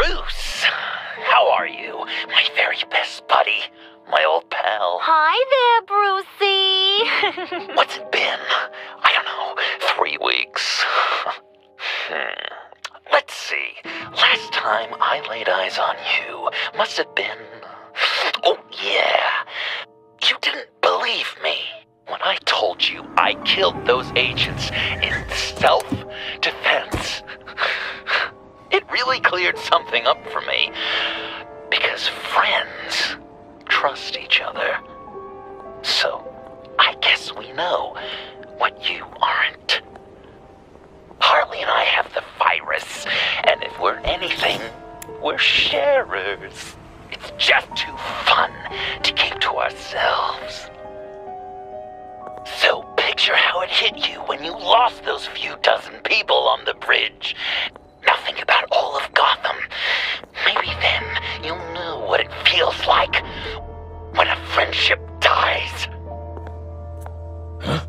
Bruce! How are you, my very best buddy? My old pal. Hi there, Brucey. What's it been? I don't know, 3 weeks. Let's see. Last time I laid eyes on you must have been... Oh, yeah. You didn't believe me when I told you I killed those agents in self-defense. It really cleared something up for me. Because friends trust each other. So, I guess we know what you aren't. Harley and I have the virus, and if we're anything, we're sharers. It's just too fun to keep to ourselves. So picture how it hit you when you lost those few dozen people on the bridge. Now think about all of Gotham. Maybe then you'll know what it feels like when a friendship dies. Huh?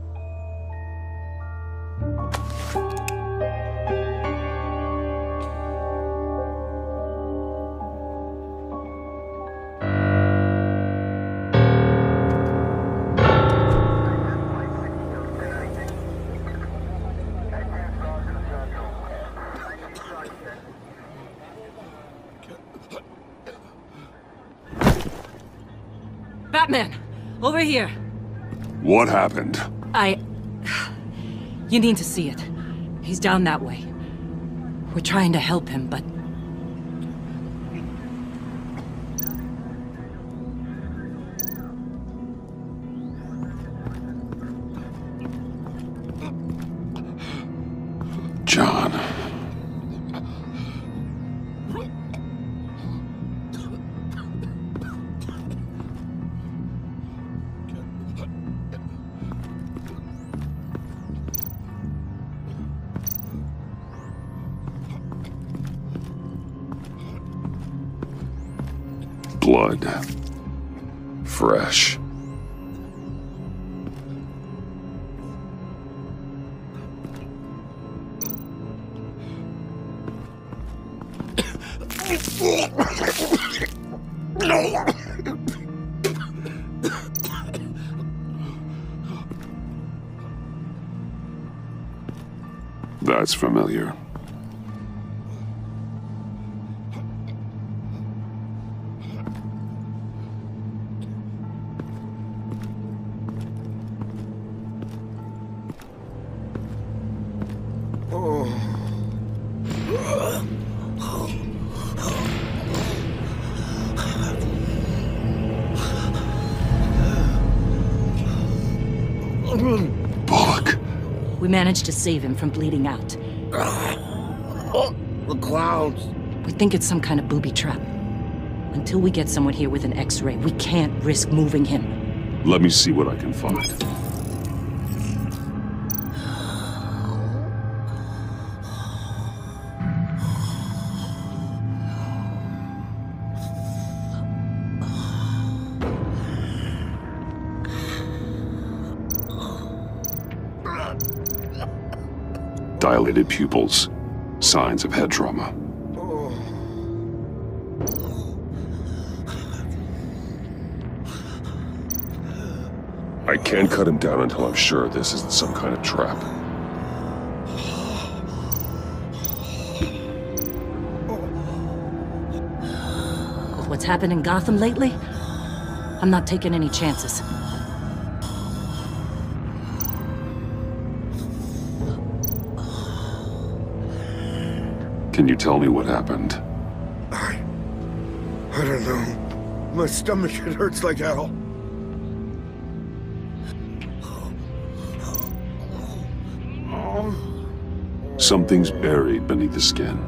Batman! Over here! What happened? You need to see it. He's down that way. We're trying to help him, but... John. Blood. Fresh. That's familiar. Bullock. We managed to save him from bleeding out. The clouds. We think it's some kind of booby trap. Until we get someone here with an X-ray, we can't risk moving him. Let me see what I can find. Dilated pupils. Signs of head trauma. I can't cut him down until I'm sure this isn't some kind of trap. With what's happened in Gotham lately, I'm not taking any chances. Can you tell me what happened? I don't know. My stomach, it hurts like hell. Something's buried beneath the skin.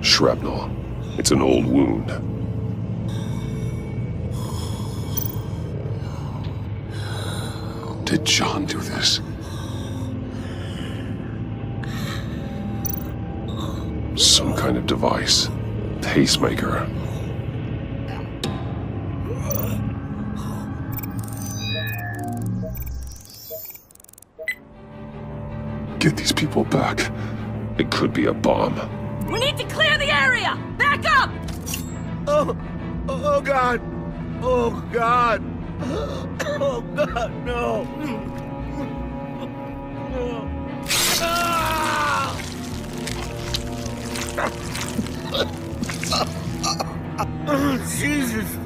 Shrapnel. It's an old wound. Did John do this? Some kind of device. Pacemaker. get these people back, it could be a bomb. We need to clear the area! Back up! Oh God! Oh God! Oh God, no! Oh, Jesus!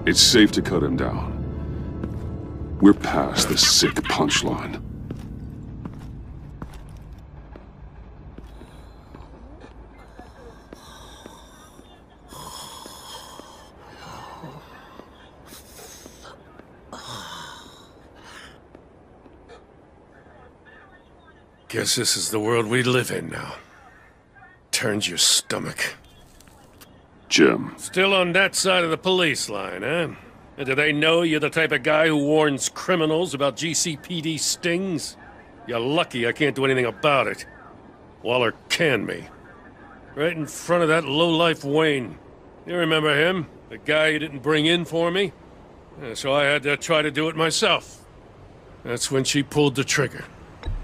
It's safe to cut him down. We're past the sick punchline. Guess this is the world we live in now. Turns your stomach. Jim, Still on that side of the police line, eh? And do they know you're the type of guy who warns criminals about GCPD stings? You're lucky I can't do anything about it. Waller canned me. Right in front of that lowlife Wayne. You remember him? The guy you didn't bring in for me? So I had to try to do it myself. That's when she pulled the trigger.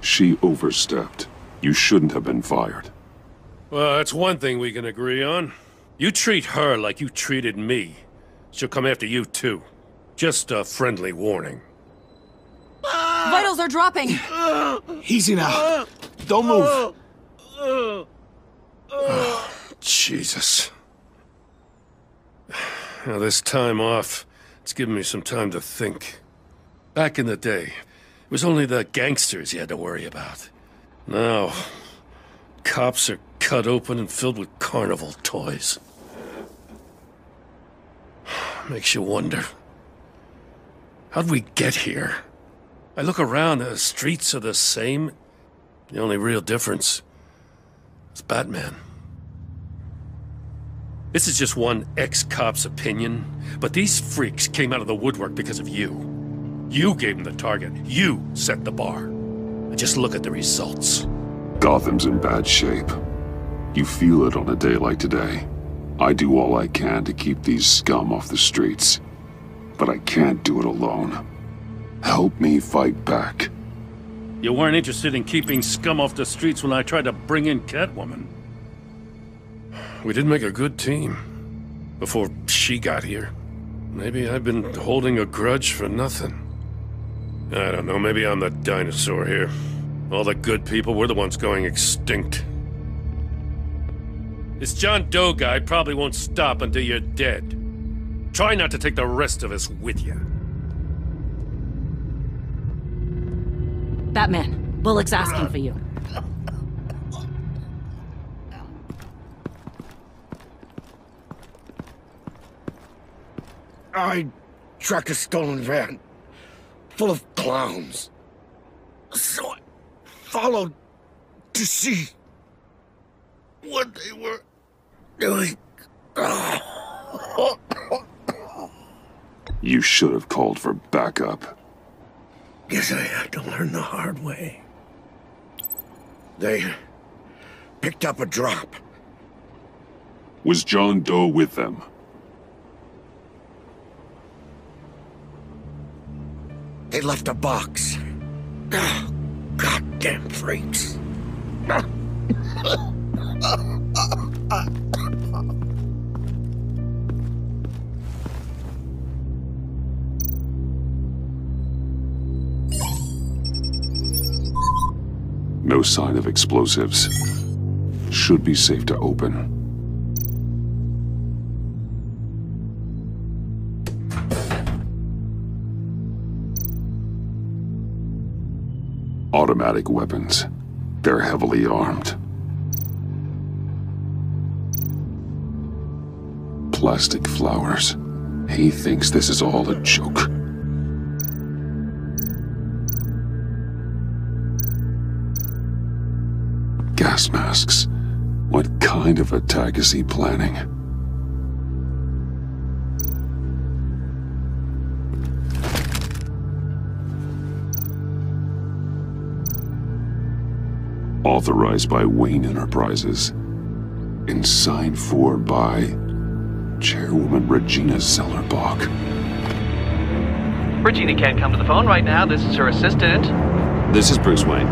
she overstepped. You shouldn't have been fired. Well, that's one thing we can agree on. You treat her like you treated me. She'll come after you, too. Just a friendly warning. Vitals are dropping! Easy now. Don't move. Jesus. Now, this time off, it's given me some time to think. Back in the day, it was only the gangsters you had to worry about. Now, cops are cut open and filled with carnival toys. Makes you wonder. How'd we get here? I look around, the streets are the same. The only real difference is Batman. This is just one ex-cop's opinion, but these freaks came out of the woodwork because of you. You gave them the target. You set the bar. And just look at the results. Gotham's in bad shape. You feel it on a day like today. I do all I can to keep these scum off the streets, but I can't do it alone. Help me fight back. You weren't interested in keeping scum off the streets when I tried to bring in Catwoman. We did make a good team before she got here. Maybe I've been holding a grudge for nothing. I don't know, maybe I'm the dinosaur here. All the good people, we're the ones going extinct. This John Doe guy probably won't stop until you're dead. Try not to take the rest of us with you. Batman, Bullock's asking for you. I tracked a stolen van full of clowns. So I followed to see what they were doing. You should have called for backup. Guess I had to learn the hard way. They picked up a drop. Was John Doe with them? They left a box. Goddamn freaks. No sign of explosives. Should be safe to open. Automatic weapons. They're heavily armed. Plastic flowers. He thinks this is all a joke. Gas masks. What kind of attack is he planning? Authorized by Wayne Enterprises. And signed for by Chairwoman Regina Zellerbach. Regina can't come to the phone right now. This is her assistant. This is Bruce Wayne.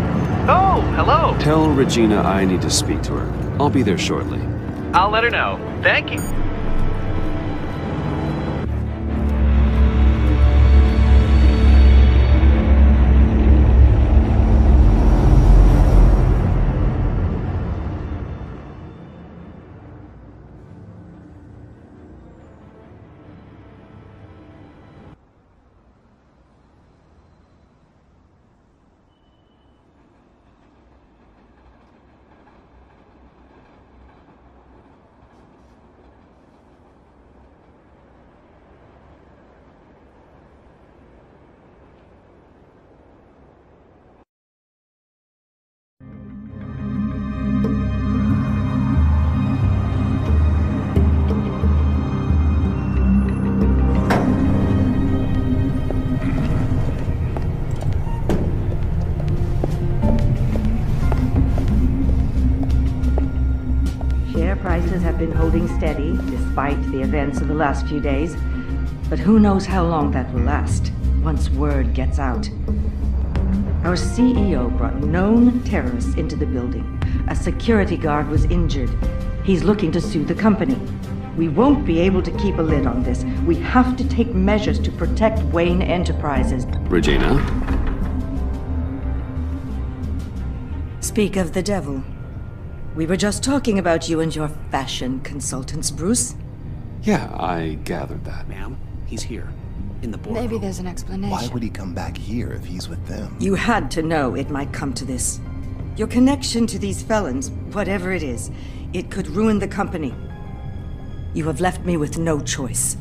Oh, hello. Tell Regina I need to speak to her. I'll be there shortly. I'll let her know. Thank you. Prices have been holding steady despite the events of the last few days. But who knows how long that will last once word gets out. Our CEO brought known terrorists into the building. A security guard was injured. He's looking to sue the company. We won't be able to keep a lid on this. We have to take measures to protect Wayne Enterprises. Regina? Speak of the devil. We were just talking about you and your fashion consultants, Bruce. Yeah, I gathered that. Ma'am, he's here. In the boardroom. Maybe there's an explanation. Why would he come back here if he's with them? You had to know it might come to this. Your connection to these felons, whatever it is, it could ruin the company. You have left me with no choice.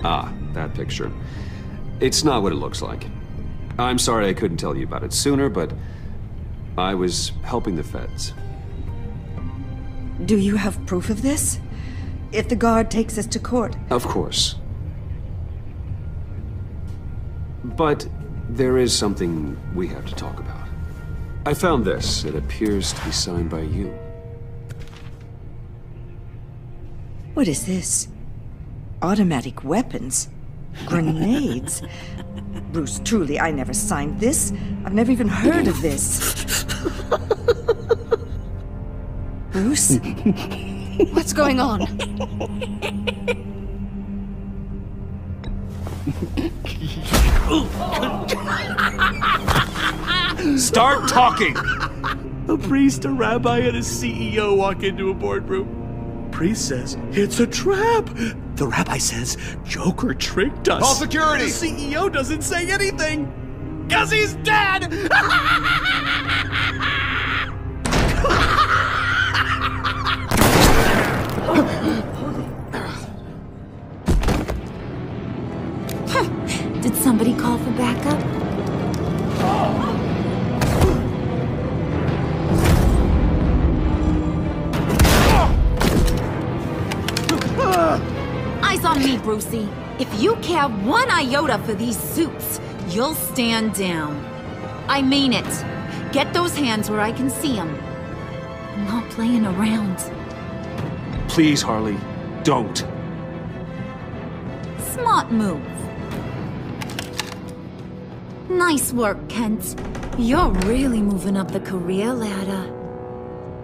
Ah, that picture. It's not what it looks like. I'm sorry I couldn't tell you about it sooner, but I was helping the feds. Do you have proof of this? If the guard takes us to court? Of course. But there is something we have to talk about. I found this. It appears to be signed by you. What is this? Automatic weapons? Grenades? Bruce, truly, I never signed this. I've never even heard of this. Bruce? What's going on? Start talking! A priest, a rabbi, and a CEO walk into a boardroom. Priest says, it's a trap. The rabbi says, Joker tricked us. Call security! The CEO doesn't say anything. 'Cause he's dead! Did somebody call for backup? Eyes on me, Brucey. If you care one iota for these suits, you'll stand down. I mean it. Get those hands where I can see them. I'm not playing around. Please, Harley, don't. Smart move. Nice work, Kent. You're really moving up the career ladder.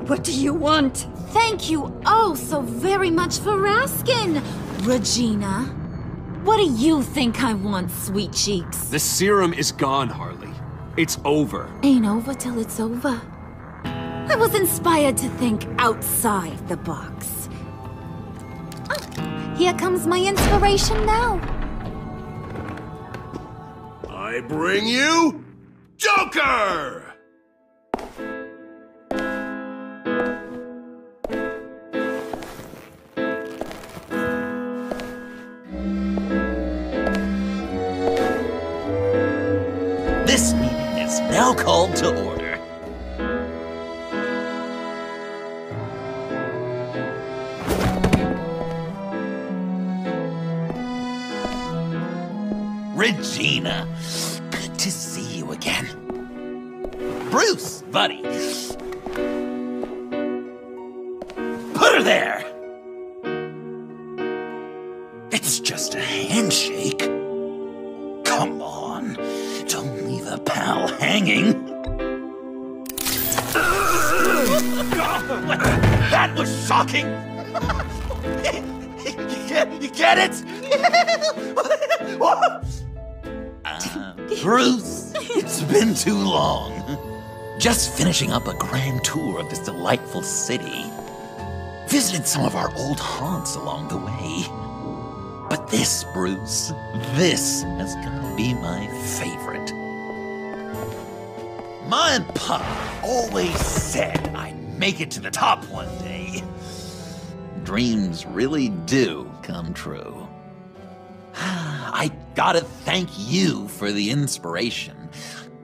What do you want? Thank you oh so very much for asking, Regina. What do you think I want, sweet cheeks? The serum is gone, Harley. It's over. Ain't over till it's over. I was inspired to think outside the box. Oh, here comes my inspiration now. I bring you Joker! This meeting is now called to order. Regina, good to see you again. Bruce, buddy. Put her there! It's just a handshake. Come on, don't leave a pal hanging. That was shocking! You get it? Bruce, it's been too long. Just finishing up a grand tour of this delightful city. Visited some of our old haunts along the way. But this, Bruce, this has gotta be my favorite. Ma and Pa always said I'd make it to the top one day. Dreams really do come true. I gotta thank you for the inspiration.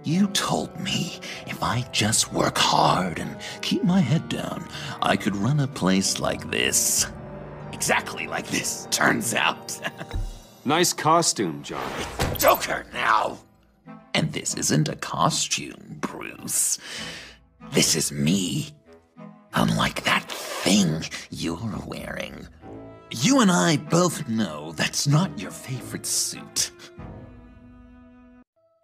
You told me if I just work hard and keep my head down, I could run a place like this. Exactly like this, turns out. Nice costume, John. It's Joker now! And this isn't a costume, Bruce. This is me. Unlike that thing you're wearing. You and I both know that's not your favorite suit.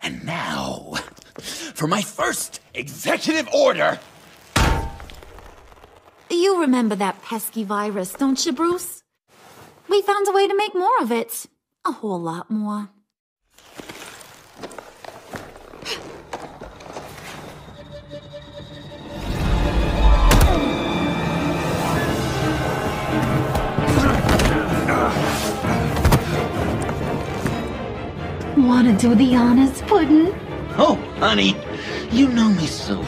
And now, for my first executive order. You remember that pesky virus, don't you, Bruce? We found a way to make more of it. A whole lot more. Want to do the honors, Puddin'? Oh, honey, you know me so.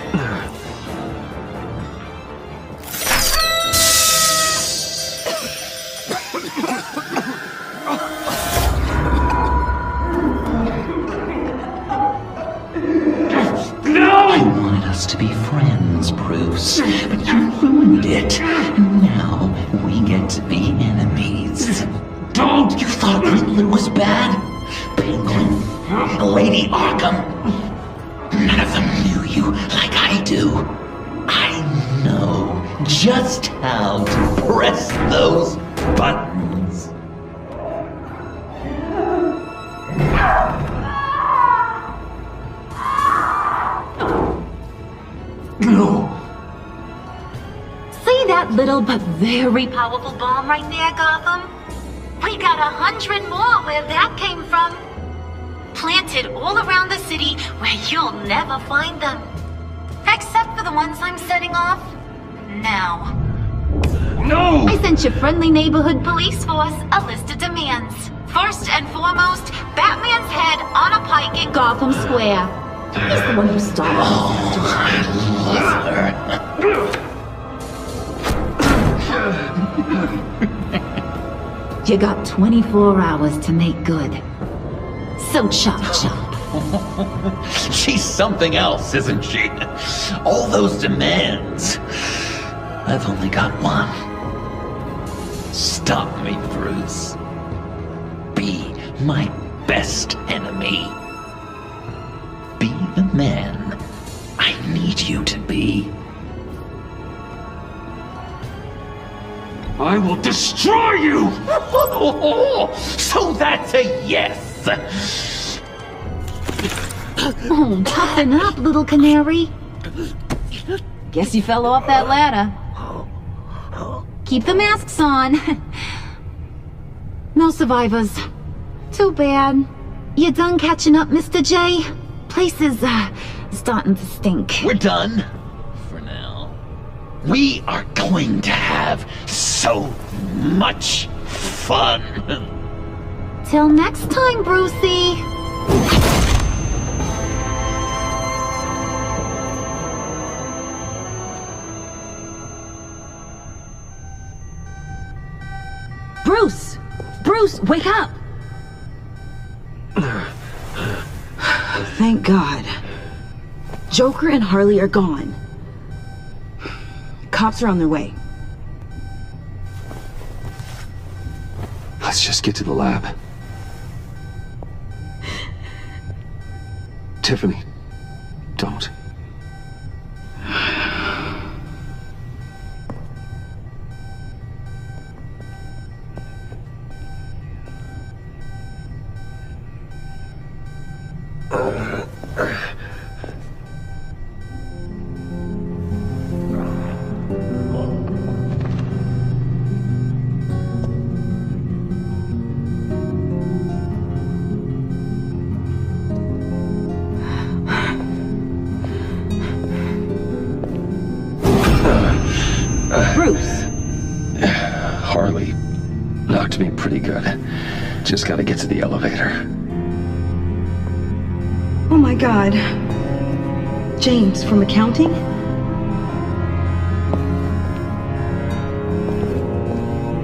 I wanted us to be friends, Bruce, but you ruined it. And now we get to be enemies. Don't! You thought Riddler was bad? Penguin, Lady Arkham. None of them knew you like I do. I know just how to press those buttons. No. See that little but very powerful bomb right there, Gotham? We got 100 more where that came from. Planted all around the city where you'll never find them. Except for the ones I'm setting off now. No! I sent your friendly neighborhood police force a list of demands. First and foremost, Batman's head on a pike in Gotham Square. He's the one who started this. Oh, I love her. You got 24 hours to make good. So chop chop. She's something else, isn't she? All those demands. I've only got one. Stop me, Bruce. Be my best enemy. Be the man I need you to be. I will destroy you! So that's a yes! Oh, toughen up, little canary. Guess you fell off that ladder. Keep the masks on. No survivors. Too bad. You done catching up, Mr. J? Place is, starting to stink. We're done. For now. We are going to have so much fun. Till next time, Brucey. Bruce! Bruce, wake up! Thank God. Joker and Harley are gone. Cops are on their way. Let's just get to the lab. Tiffany, don't. Bruce! Harley knocked me pretty good. Just gotta get to the elevator. Oh my God. James from accounting?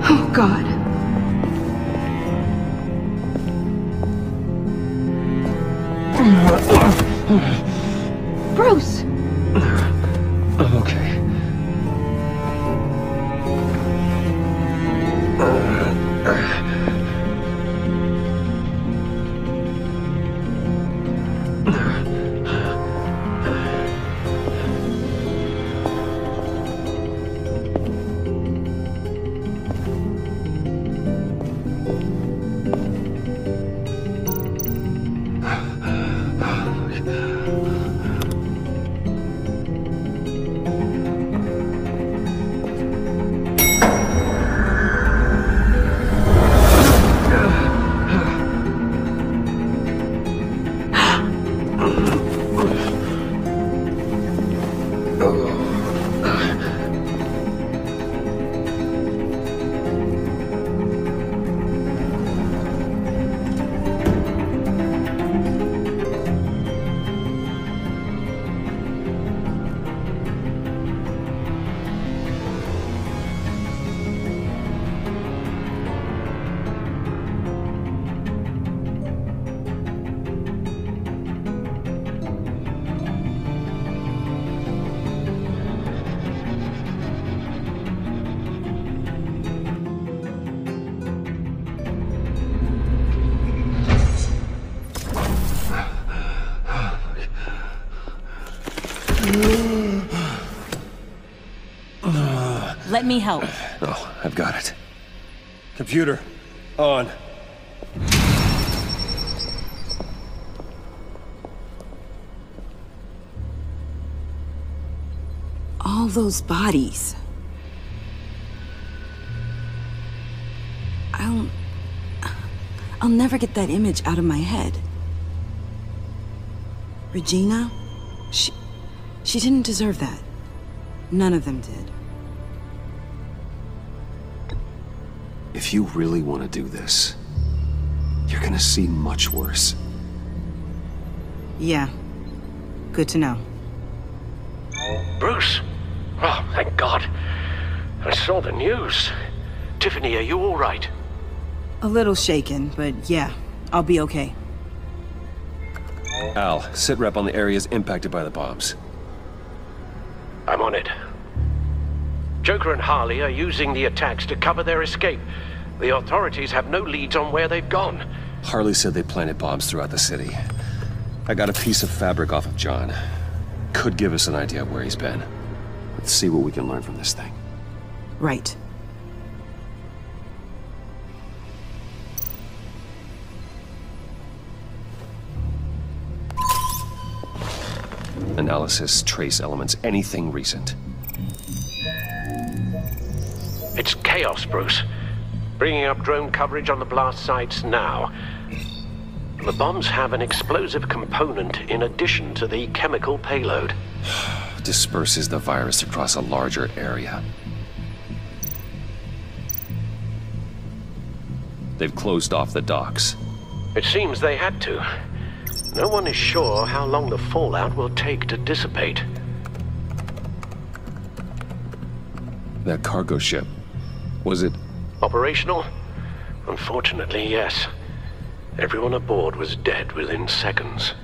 Oh God. Bruce! I'm okay. Let me help. Oh, I've got it. Computer, on. All those bodies. I'll never get that image out of my head. Regina? She didn't deserve that. None of them did. If you really want to do this, you're gonna see much worse. Yeah. Good to know. Bruce! Oh, thank God. I saw the news. Tiffany, are you all right? A little shaken, but yeah, I'll be okay. Al, sit rep on the areas impacted by the bombs. I'm on it. Joker and Harley are using the attacks to cover their escape. The authorities have no leads on where they've gone. Harley said they planted bombs throughout the city. I got a piece of fabric off of John. Could give us an idea of where he's been. Let's see what we can learn from this thing. Right. Analysis, trace elements, anything recent. It's chaos, Bruce. Bringing up drone coverage on the blast sites now. The bombs have an explosive component in addition to the chemical payload. Disperses the virus across a larger area. They've closed off the docks. It seems they had to. No one is sure how long the fallout will take to dissipate. That cargo ship, was it... Operational? Unfortunately, yes. Everyone aboard was dead within seconds.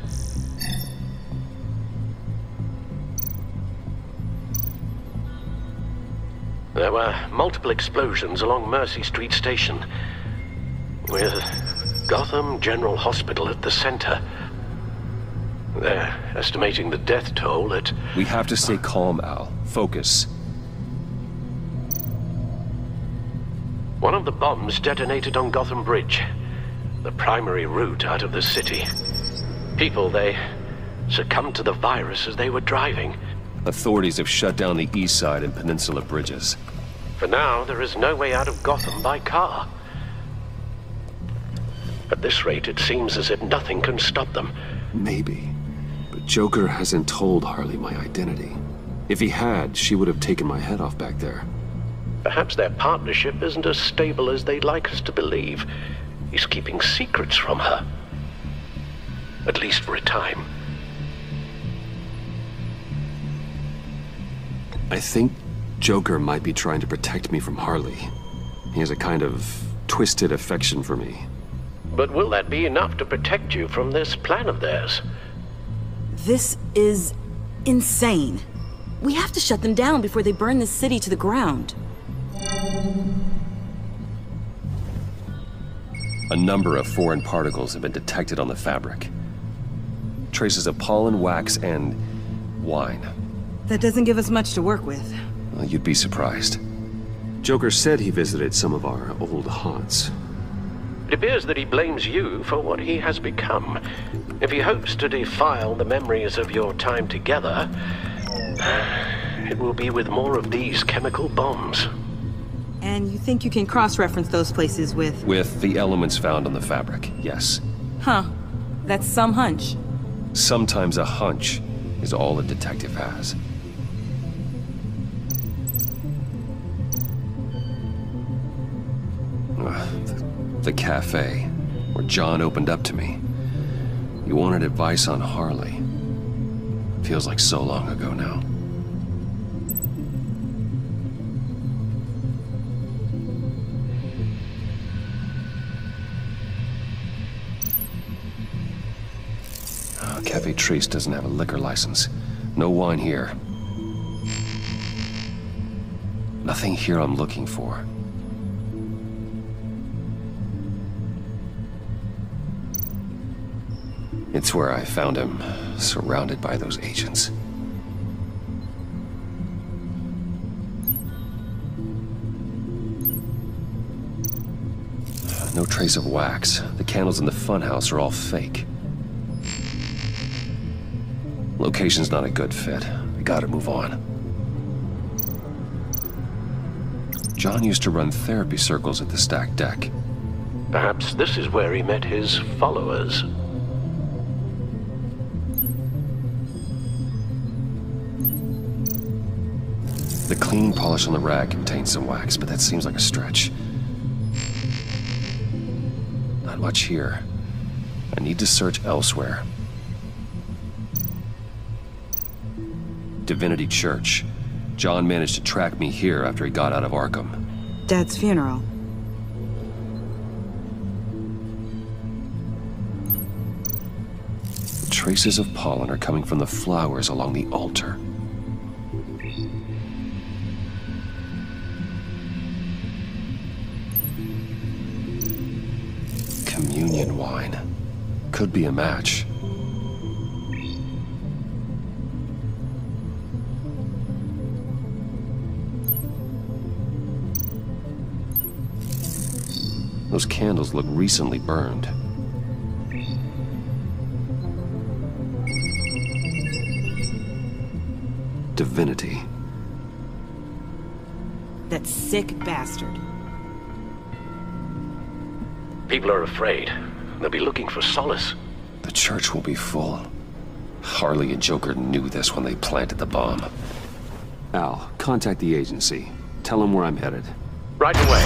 There were multiple explosions along Mercy Street Station, with Gotham General Hospital at the center. They're estimating the death toll at... We have to stay calm, Al. Focus. One of the bombs detonated on Gotham Bridge, the primary route out of the city. People, they succumbed to the virus as they were driving. Authorities have shut down the east side and peninsula bridges. For now, there is no way out of Gotham by car. At this rate, it seems as if nothing can stop them. Maybe. But Joker hasn't told Harley my identity. If he had, she would have taken my head off back there. Perhaps their partnership isn't as stable as they'd like us to believe. He's keeping secrets from her. At least for a time. I think Joker might be trying to protect me from Harley. He has a kind of twisted affection for me. But will that be enough to protect you from this plan of theirs? This is insane. We have to shut them down before they burn this city to the ground. A number of foreign particles have been detected on the fabric. Traces of pollen, wax, and wine. That doesn't give us much to work with. Well, you'd be surprised. Joker said he visited some of our old haunts. It appears that he blames you for what he has become. If he hopes to defile the memories of your time together, it will be with more of these chemical bombs. And you think you can cross-reference those places with... With the elements found on the fabric, yes. Huh. That's some hunch. Sometimes a hunch is all a detective has. The cafe, where John opened up to me. He wanted advice on Harley. Feels like so long ago now. Cafe Trace doesn't have a liquor license. No wine here. Nothing here I'm looking for. It's where I found him, surrounded by those agents. No trace of wax. The candles in the funhouse are all fake. Location's not a good fit. We gotta move on. John used to run therapy circles at the stacked deck. Perhaps this is where he met his followers. The cleaning polish on the rag contains some wax, but that seems like a stretch. Not much here. I need to search elsewhere. Divinity Church. John managed to track me here after he got out of Arkham. Dad's funeral. The traces of pollen are coming from the flowers along the altar. Communion wine. Could be a match. Those candles look recently burned. Divinity. That sick bastard. People are afraid. They'll be looking for solace. The church will be full. Harley and Joker knew this when they planted the bomb. Al, contact the agency. Tell them where I'm headed. Right away.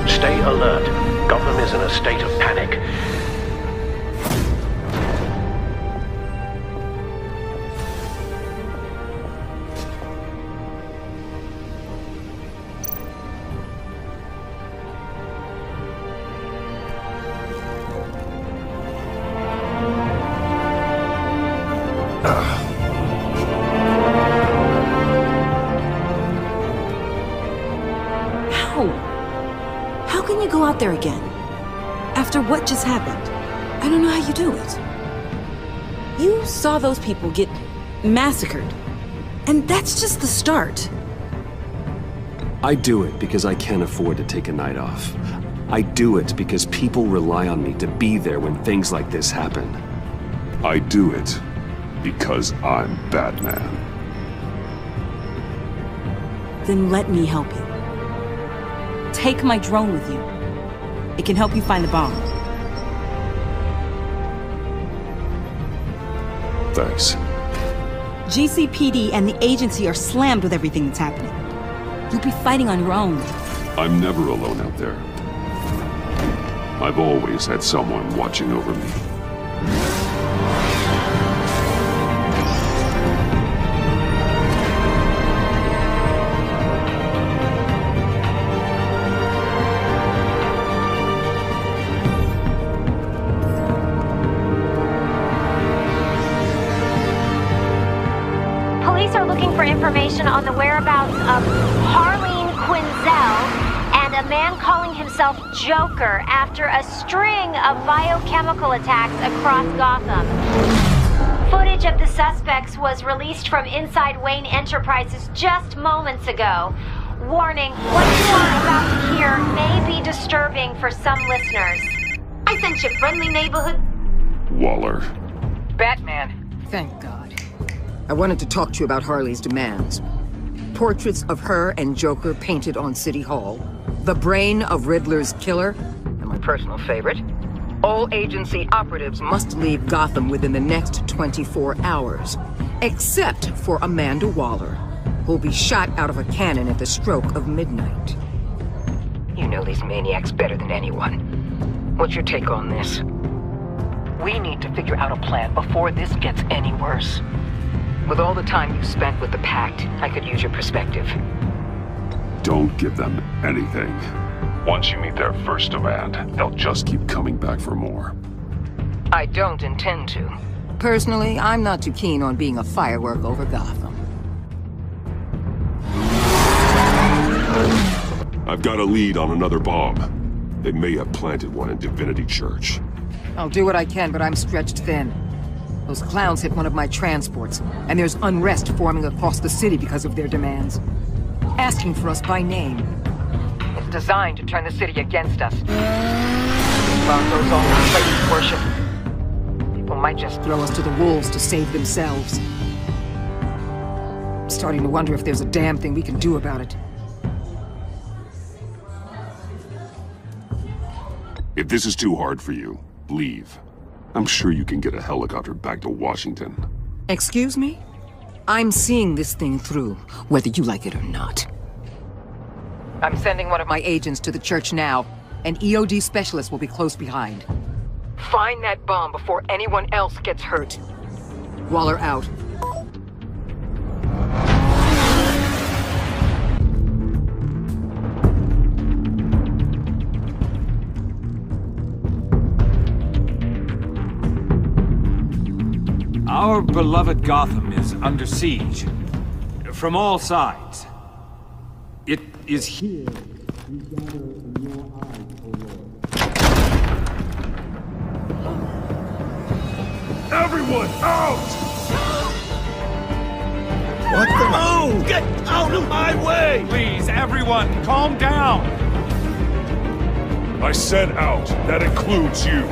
Stay alert. Gotham is in a state of panic. How can you go out there again? After what just happened, I don't know how you do it. You saw those people get massacred, and that's just the start. I do it because I can't afford to take a night off. I do it because people rely on me to be there when things like this happen. I do it because I'm Batman. Then let me help you. Take my drone with you. It can help you find the bomb. Thanks. GCPD and the agency are slammed with everything that's happening. You'll be fighting on your own. I'm never alone out there. I've always had someone watching over me. Police are looking for information on the whereabouts of Harleen Quinzel and a man calling himself Joker after a string of biochemical attacks across Gotham. Footage of the suspects was released from inside Wayne Enterprises just moments ago. Warning, what you are about to hear may be disturbing for some listeners. I sent you friendly neighborhood... Waller. Batman. Thank God. I wanted to talk to you about Harley's demands. Portraits of her and Joker painted on City Hall. The brain of Riddler's killer. And my personal favorite. All agency operatives must leave Gotham within the next 24 hours. Except for Amanda Waller, who'll be shot out of a cannon at the stroke of midnight. You know these maniacs better than anyone. What's your take on this? We need to figure out a plan before this gets any worse. With all the time you spent with the Pact, I could use your perspective. Don't give them anything. Once you meet their first demand, they'll just keep coming back for more. I don't intend to. Personally, I'm not too keen on being a firework over Gotham. I've got a lead on another bomb. They may have planted one in Divinity Church. I'll do what I can, but I'm stretched thin. Those clowns hit one of my transports, and there's unrest forming across the city because of their demands. Asking for us by name. It's designed to turn the city against us. While goes on with Satan's worship, people might just throw us to the wolves to save themselves. I'm starting to wonder if there's a damn thing we can do about it. If this is too hard for you, leave. I'm sure you can get a helicopter back to Washington. Excuse me? I'm seeing this thing through, whether you like it or not. I'm sending one of my agents to the church now. An EOD specialist will be close behind. Find that bomb before anyone else gets hurt. Waller out. Our beloved Gotham is under siege. From all sides. It is here we gather in your eyes, O Lord. Everyone, out! What the? Oh! Get out of my way! Please, everyone, calm down! I said out. That includes you.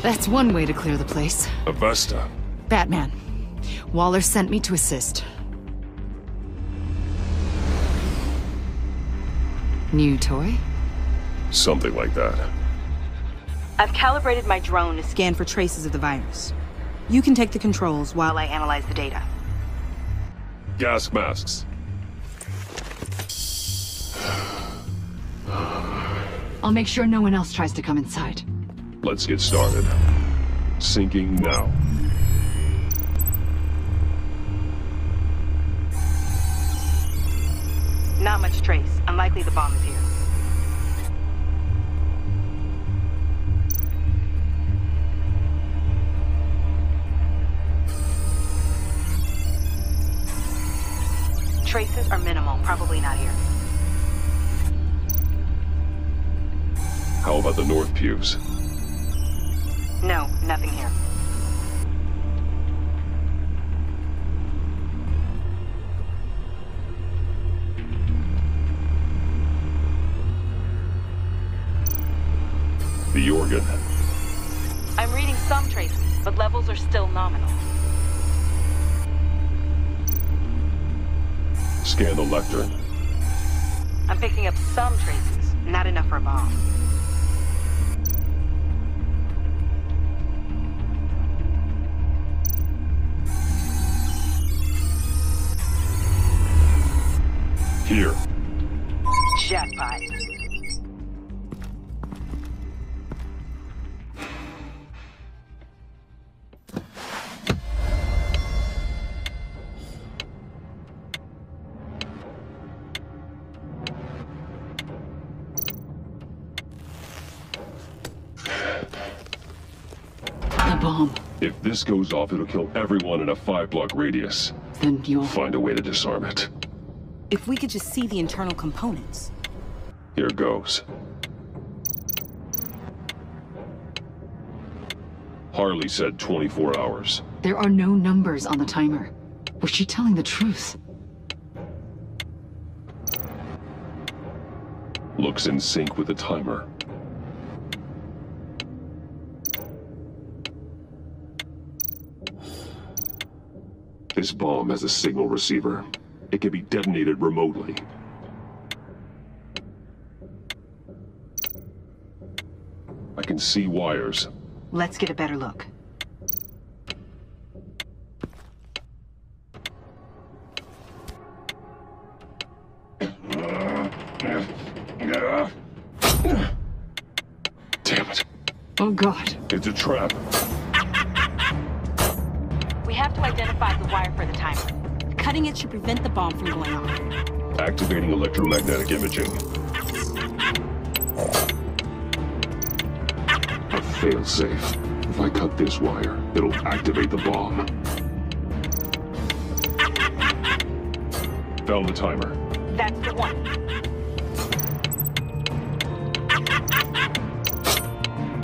That's one way to clear the place. Avesta. Batman. Waller sent me to assist. New toy? Something like that. I've calibrated my drone to scan for traces of the virus. You can take the controls while I analyze the data. Gas masks. I'll make sure no one else tries to come inside. Let's get started. Syncing now. Not much trace. Unlikely the bomb is here. Traces are minimal. Probably not here. How about the north pews? No, nothing here. The organ. I'm reading some traces, but levels are still nominal. Scan the lectern. I'm picking up some traces, not enough for a bomb. Here. Jackpot. Bomb. If this goes off, it'll kill everyone in a 5-block radius. Then you'll find a way to disarm it. If we could just see the internal components. Here goes. Harley said 24 hours. There are no numbers on the timer. Was she telling the truth? Looks in sync with the timer. This bomb has a signal receiver. It can be detonated remotely. I can see wires. Let's get a better look. Damn it. Oh God. It's a trap. We have to identify the wire for the timer. Cutting it should prevent the bomb from going off. Activating electromagnetic imaging. A failsafe. If I cut this wire, it'll activate the bomb. Found the timer. That's the one.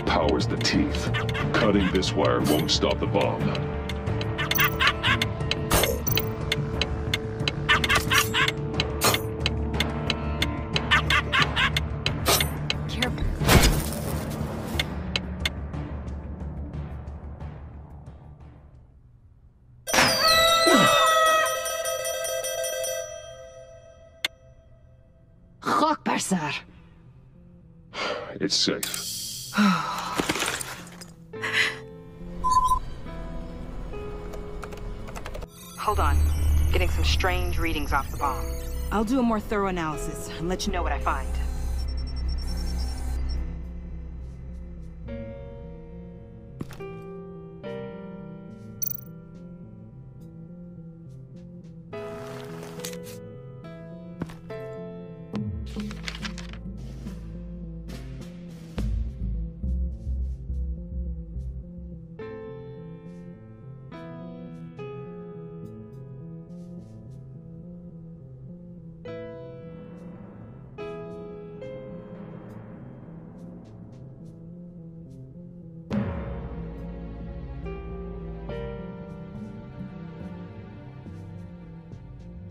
Power's the teeth. Cutting this wire won't stop the bomb. It's safe. Hold on. Getting some strange readings off the bomb. I'll do a more thorough analysis and let you know what I find.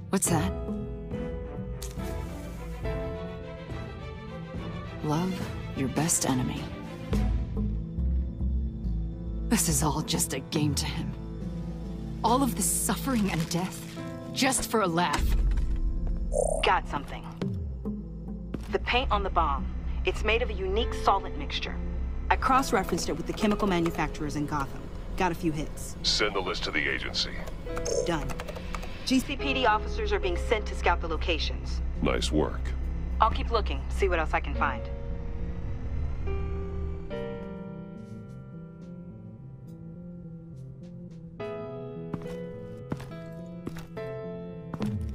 What's that? Love your best enemy. This is all just a game to him. All of this suffering and death, just for a laugh. Got something. The paint on the bomb. It's made of a unique solvent mixture. I cross-referenced it with the chemical manufacturers in Gotham. Got a few hits. Send the list to the agency. Done. GCPD officers are being sent to scout the locations. Nice work. I'll keep looking, see what else I can find.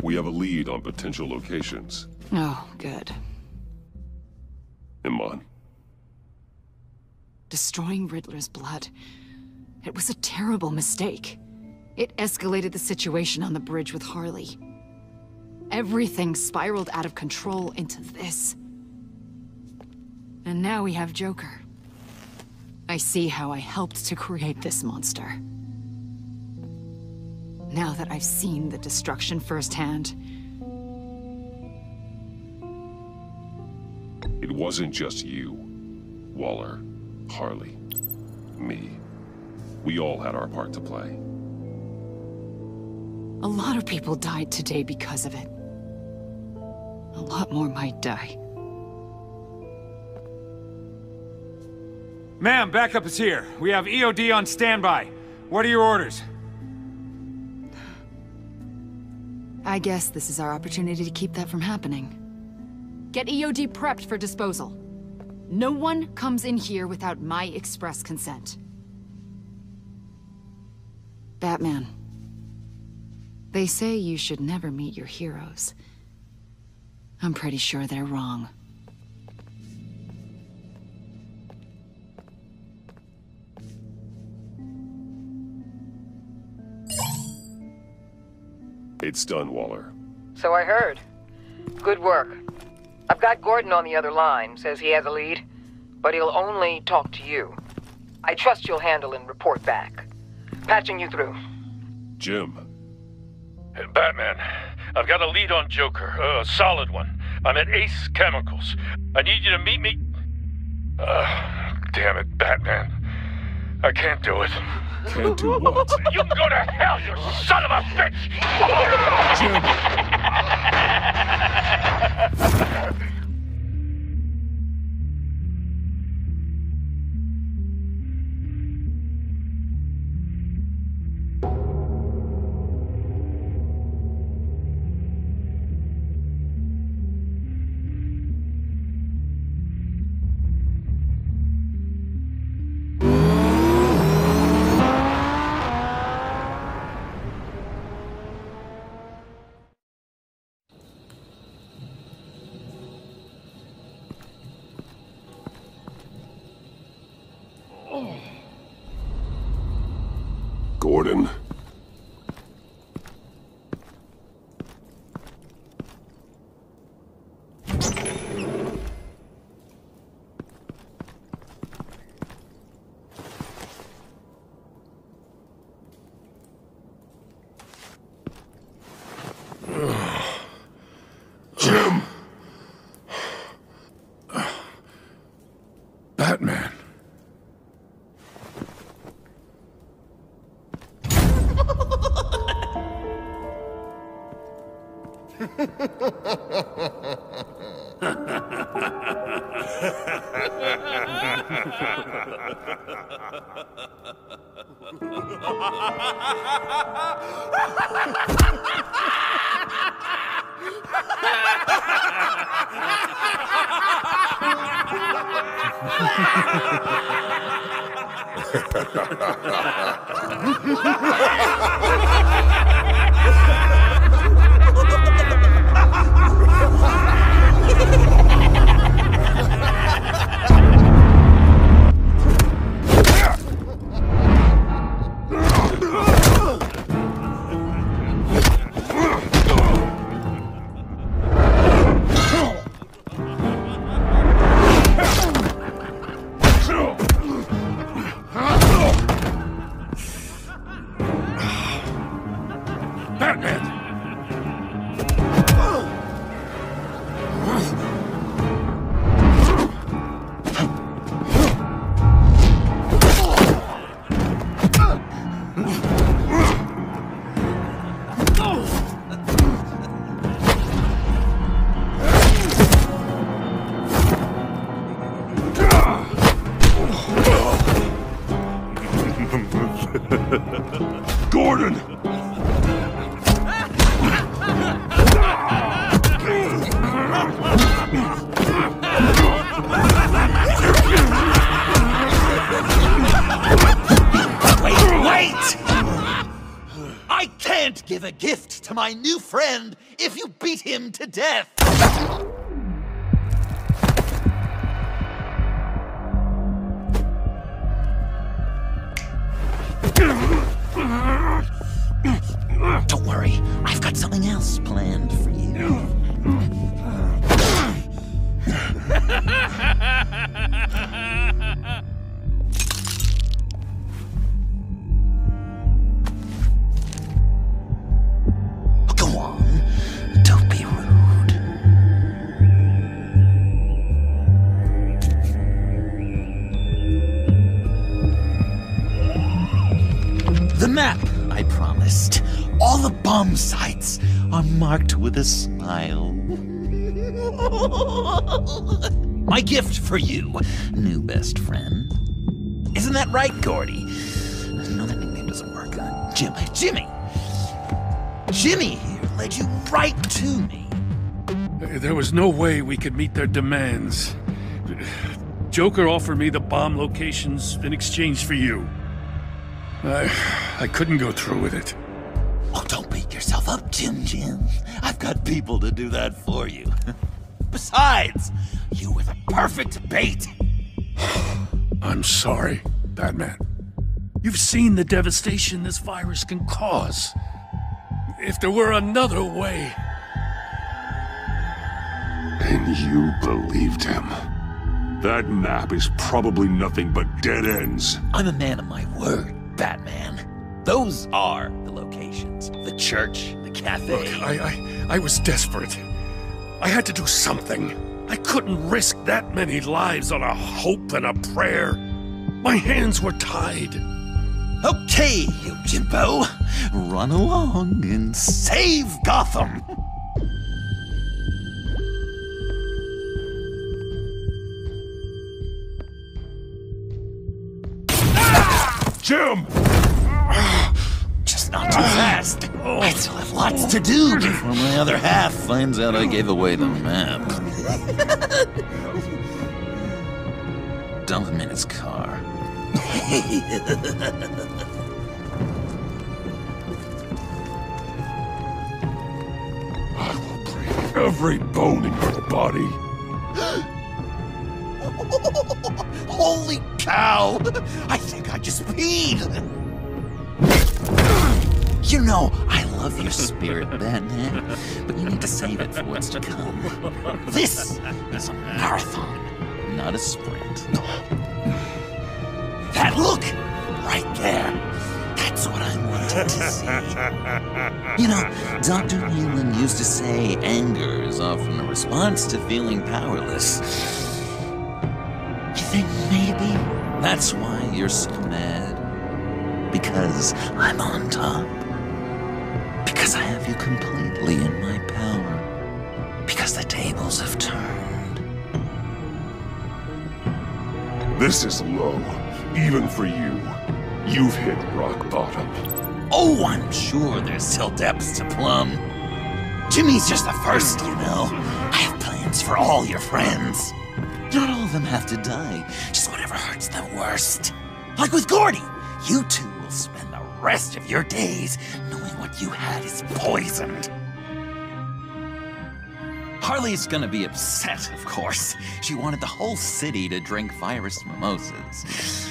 We have a lead on potential locations. Oh, good. Iman. Destroying Riddler's blood. It was a terrible mistake. It escalated the situation on the bridge with Harley. Everything spiraled out of control into this. And now we have Joker. I see how I helped to create this monster. Now that I've seen the destruction firsthand, It wasn't just you, Waller, Harley, me. We all had our part to play. a lot of people died today because of it. A lot more might die. Ma'am, backup is here. We have EOD on standby. What are your orders? I guess this is our opportunity to keep that from happening. Get EOD prepped for disposal. No one comes in here without my express consent. Batman. They say you should never meet your heroes. I'm pretty sure they're wrong. It's done, Waller. So I heard. Good work. I've got Gordon on the other line. Says he has a lead, but he'll only talk to you. I trust you'll handle and report back. Patching you through. Jim. Hey, Batman, I've got a lead on Joker, a solid one. I'm at Ace Chemicals. I need you to meet me... damn it, Batman. I can't do it. Can't do what? You can go to hell, you son of a bitch! Gordon. Jim. Batman. Gordon! Wait! I can't give a gift to my new friend if you beat him to death! Don't worry, I've got something else planned for you. bomb sites are marked with a smile. My gift for you, new best friend. Isn't that right, Gordy? No, that nickname doesn't work. Jimmy here led you right to me. There was no way we could meet their demands. Joker offered me the bomb locations in exchange for you. I couldn't go through with it. Oh, don't beat yourself up, Jim. I've got people to do that for you. Besides, you were the perfect bait. I'm sorry, Batman. You've seen the devastation this virus can cause. If there were another way... And you believed him. That map is probably nothing but dead ends. I'm a man of my word, Batman. Those are the locations. The church, the cafe. Look, I was desperate. I had to do something. I couldn't risk that many lives on a hope and a prayer. My hands were tied. Okay, you Jimbo. Run along and save Gotham. Jim! Just not too fast. I still have lots to do before my other half finds out I gave away the map. Dump him in his car. I will break every bone in your body. Holy cow! I think I just peed! You know, I love your spirit, Batman, but you need to save it for what's to come. This is a marathon, not a sprint. That look! Right there! That's what I wanted to see. You know, Dr. Newman used to say anger is often a response to feeling powerless. You think maybe that's why you're so mad? Because I'm on top? Because I have you completely in my power? Because the tables have turned? This is low, even for you. You've hit rock bottom. Oh, I'm sure there's still depths to plumb. Jimmy's just the first, you know. I have plans for all your friends. Not all of them have to die, just whatever hurts them worst. Like with Gordy, you two will spend the rest of your days knowing what you had is poisoned. Harley's gonna be upset, of course. She wanted the whole city to drink virus mimosas.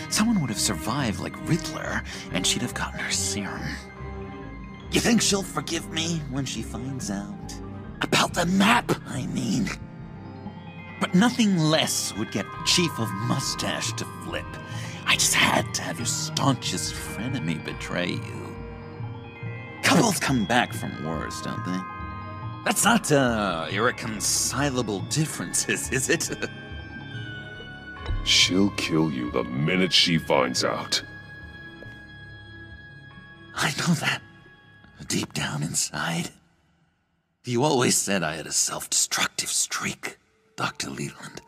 Someone would have survived like Riddler, and she'd have gotten her serum. You think she'll forgive me when she finds out? About the map, I mean. But nothing less would get Chief of Mustache to flip. I just had to have your staunchest frenemy betray you. Couples come back from wars, don't they? That's not, irreconcilable differences, is it? She'll kill you the minute she finds out. I know that. Deep down inside. You always said I had a self-destructive streak, Dr. Leland.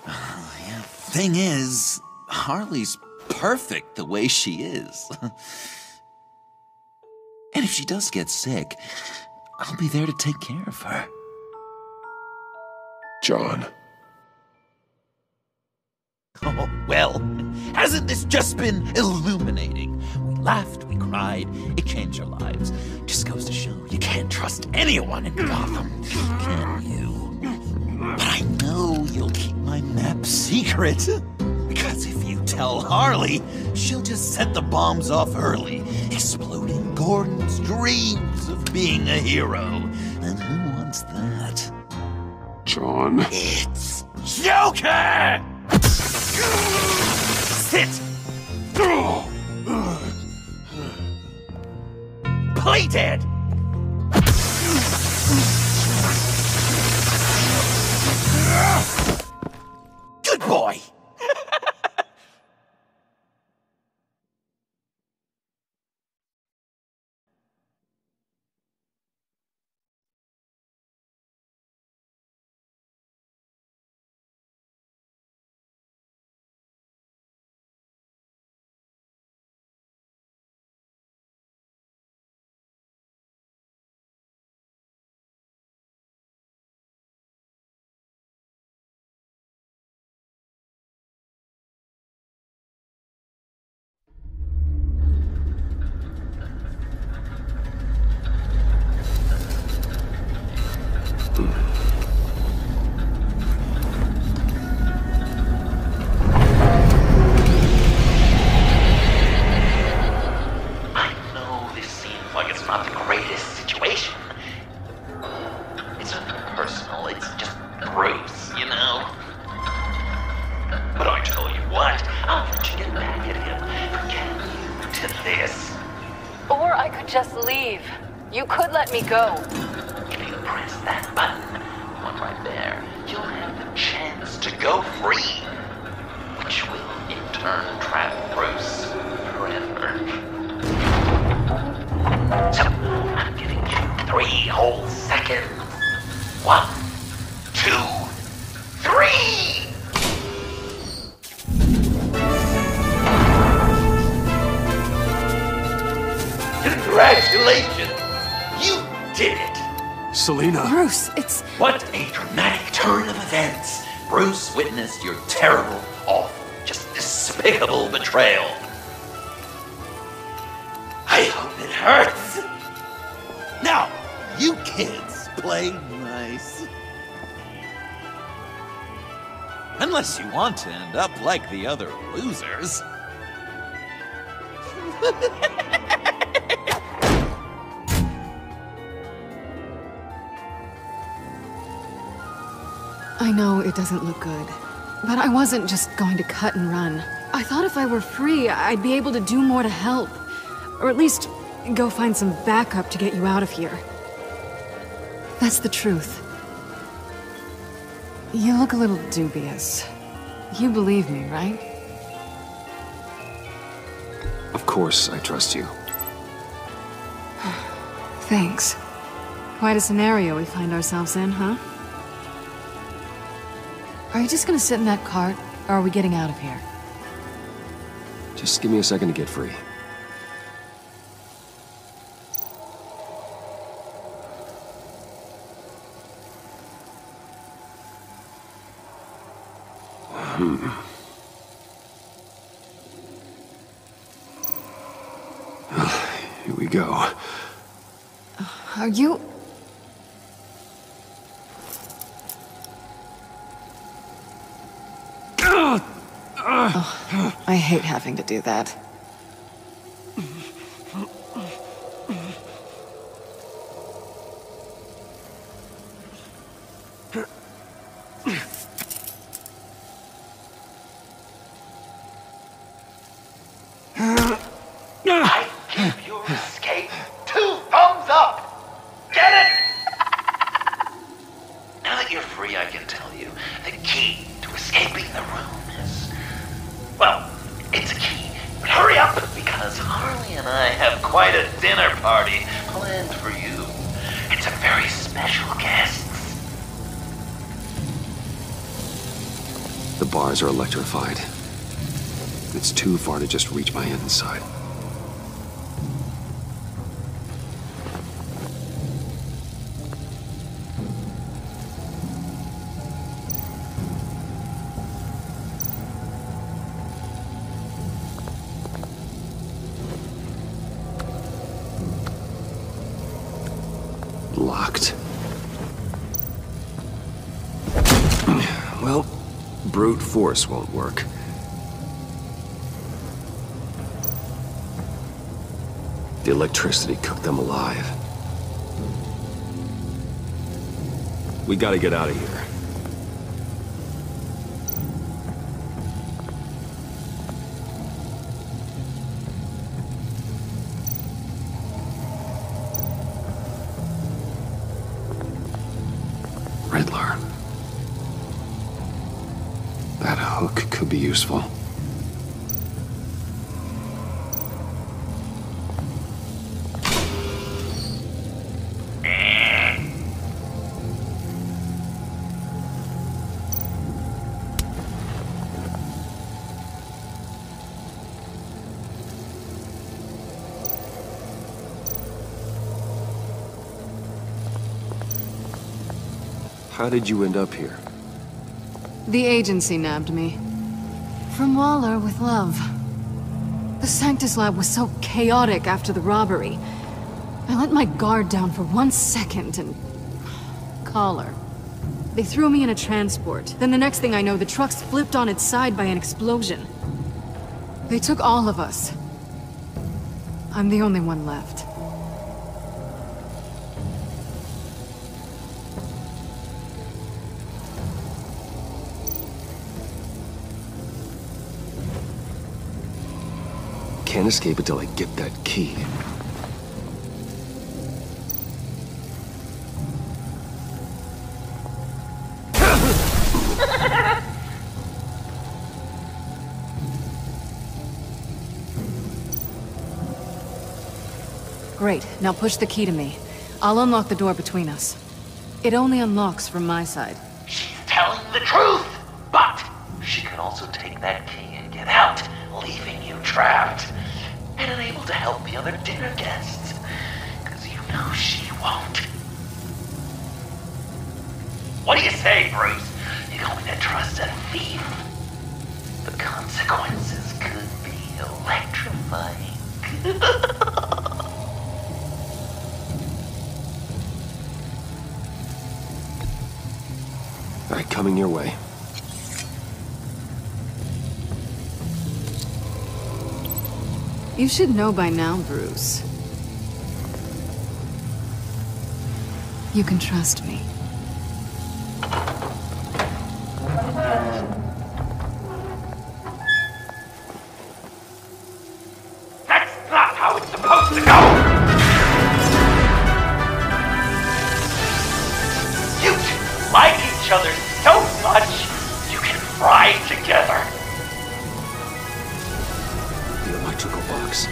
Yeah. Thing is, Harley's perfect the way she is. And if she does get sick, I'll be there to take care of her. John. Oh, well, hasn't this just been illuminating? We laughed, we cried, it changed our lives. Just goes to show you can't trust anyone in Gotham, can you? But I know you'll keep my map secret. Because if you tell Harley, she'll just set the bombs off early, exploding Gordon's dreams of being a hero. And who wants that? John. It's Joker! Sit! Play dead! Good boy! go. If you press that button, one right there, you'll have the chance to go free, which will in turn trap Bruce forever. So, I'm giving you 3 whole seconds. 1, 2, 3! Congratulations! You did it! Selina. Bruce, it's... What a dramatic turn of events! Bruce witnessed your terrible, awful, just despicable betrayal. I hope it hurts! Now, you kids play nice. Unless you want to end up like the other losers. I know it doesn't look good, but I wasn't just going to cut and run. I thought if I were free, I'd be able to do more to help. Or at least go find some backup to get you out of here. That's the truth. You look a little dubious. You believe me, right? Of course I trust you. Thanks. Quite a scenario we find ourselves in, huh? Are you just gonna sit in that cart, or are we getting out of here? Just give me a second to get free. Here we go. Are you... Oh, I hate having to do that. I give your escape 2 thumbs up! Get it? Now that you're free, I can tell you the key to escaping the room is... Well, it's a key, but hurry up, because Harley and I have quite a dinner party planned for you. It's a very special guest. The bars are electrified. It's too far to just reach my hand inside. Locked. Well, brute force won't work. The electricity cooked them alive. We gotta get out of here. Riddler. That hook could be useful. How did you end up here? The agency nabbed me. From Waller with love. The Sanctus lab was so chaotic after the robbery. I let my guard down for 1 second and... call her. They threw me in a transport. Then the next thing I know, the truck's flipped on its side by an explosion. They took all of us. I'm the only one left. Can't escape until I get that key. Great. Now push the key to me. I'll unlock the door between us. It only unlocks from my side. She's telling the truth! But she could also take that key and get out, leaving you trapped. And unable to help the other dinner guests. Because you know she won't. What do you say, Bruce? You going to trust a thief? The consequences could be electrifying. All right, coming your way. You should know by now, Bruce. You can trust me. That's not how it's supposed to go! You two like each other so much, you can fry together. The electrical box.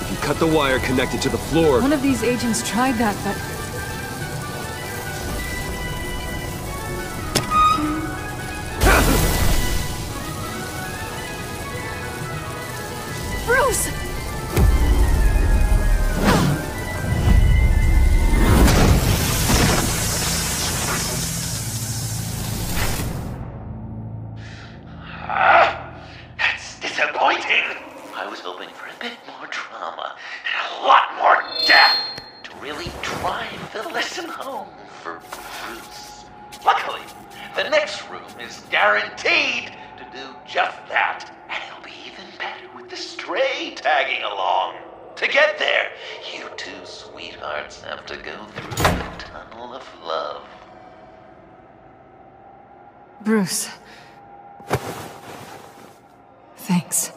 If you cut the wire connected to the floor... One of these agents tried that, but... Bruce! That's disappointing. I was hoping for a bit more drama and a lot more death to really drive the lesson home for Bruce. Luckily, the next room is guaranteed to do just that, and it'll be even better with the stray tagging along. To get there, you two sweethearts have to go through the tunnel of love. Bruce. Thanks.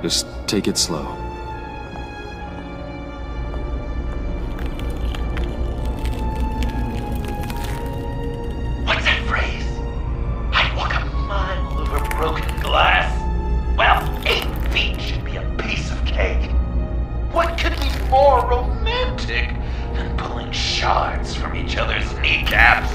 Just take it slow. What's that phrase? I'd walk a mile over broken glass. Well, 8 feet should be a piece of cake. What could be more romantic than pulling shards from each other's kneecaps?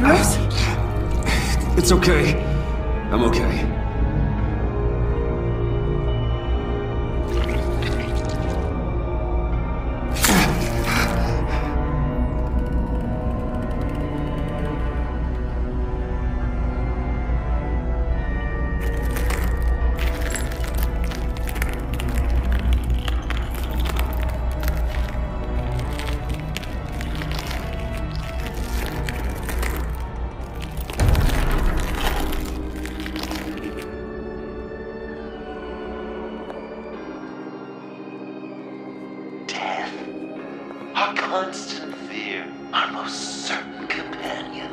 Bruce? It's okay. I'm okay. Our constant fear, our most certain companion.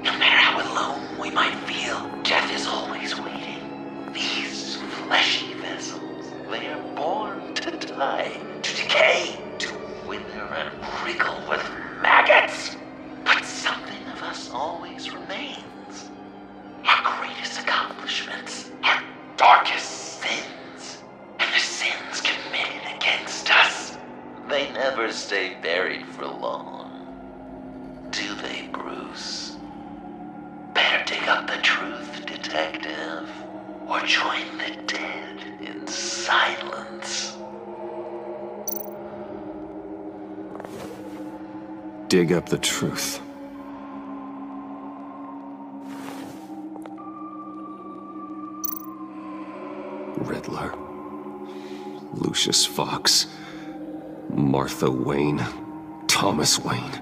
No matter how alone we might feel, death is always waiting. These fleshy vessels, they are born to die, to decay, to wither and wriggle with maggots. But something of us always remains. Our greatest accomplishments, our darkest sins, and the sins committed against us. They never stay buried for long, do they, Bruce? Better dig up the truth, detective, or join the dead in silence. Dig up the truth. Riddler. Lucius Fox. Martha Wayne. Thomas Wayne.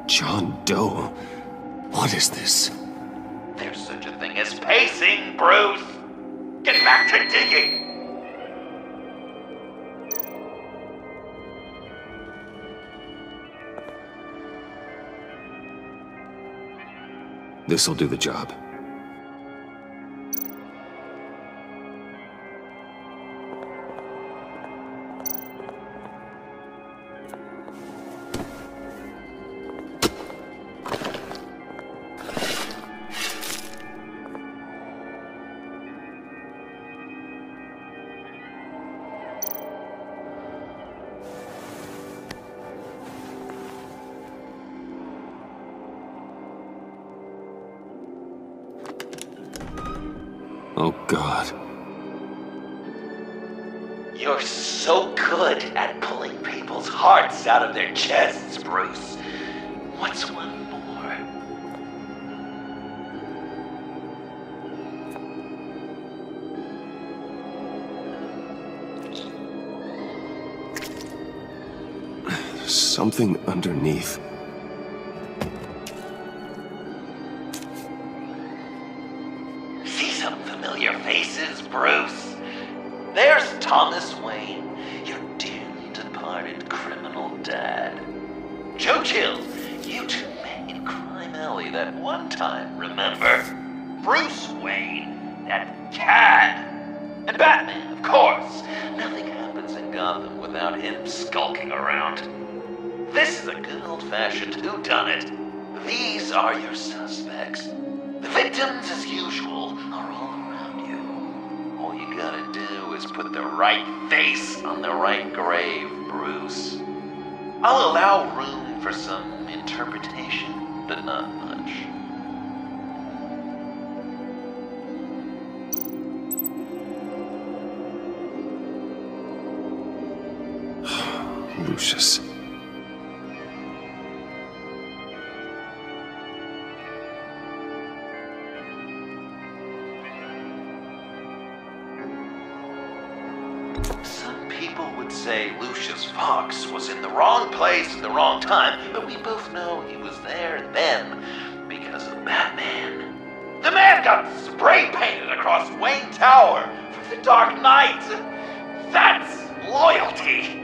John Doe. What is this? There's such a thing as pacing, Bruce! Get back to digging! This'll do the job. Oh, God. You're so good at pulling people's hearts out of their chests, Bruce. What's one more? Something underneath. Faces, Bruce. There's Thomas Wayne, your dearly departed criminal dad. Joe Chill, you two met in Crime Alley that one time, remember? Bruce Wayne, that cad. And Batman, of course. Nothing happens in Gotham without him skulking around. This is a good old-fashioned whodunit. These are your suspects. The victims, as usual, are all around you. All you gotta do is put the right face on the right grave, Bruce. I'll allow room for some interpretation, but not much. Lucius. Say Lucius Fox was in the wrong place at the wrong time, but we both know he was there then because of Batman. The man got spray painted across Wayne Tower for the Dark Knight. That's loyalty.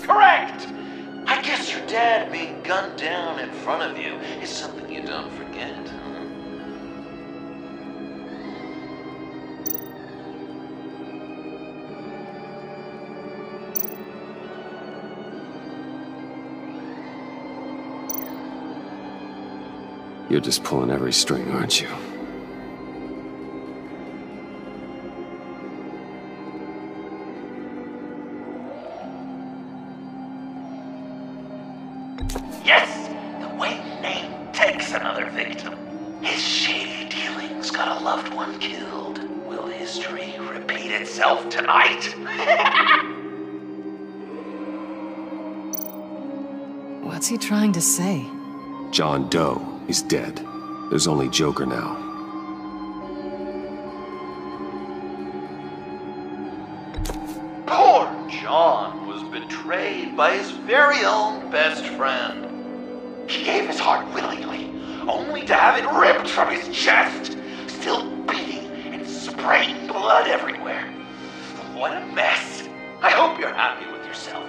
Correct! I guess your dad being gunned down in front of you is something you don't forget, huh? You're just pulling every string, aren't you? Yes! The Wayne name takes another victim. His shady dealings got a loved one killed. Will history repeat itself tonight? What's he trying to say? John Doe is dead. There's only Joker now. Poor John was betrayed by his very own best friend. He gave his heart willingly, only to have it ripped from his chest, still beating and spraying blood everywhere. What a mess. I hope you're happy with yourself.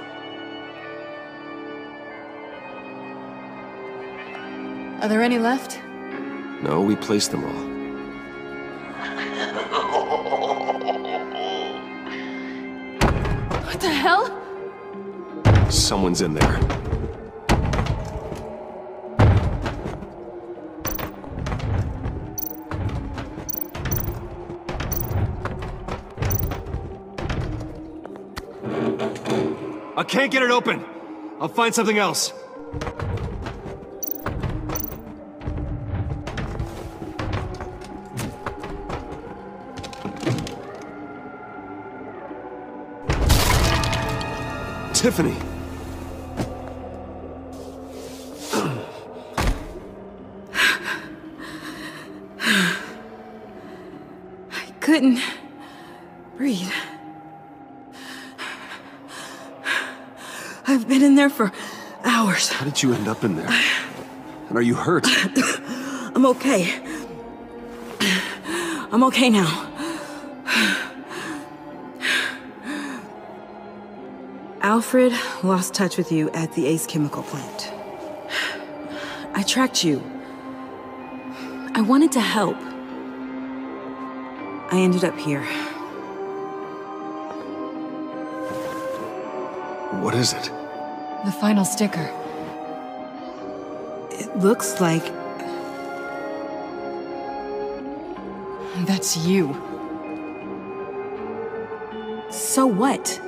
Are there any left? No, we placed them all. What the hell? Someone's in there. I can't get it open. I'll find something else. Tiffany! I couldn't breathe. I've been in there for hours. How did you end up in there? And are you hurt? I'm okay. I'm okay now. Alfred lost touch with you at the Ace Chemical plant. I tracked you. I wanted to help. I ended up here. What is it? The final sticker. It looks like... That's you. So what?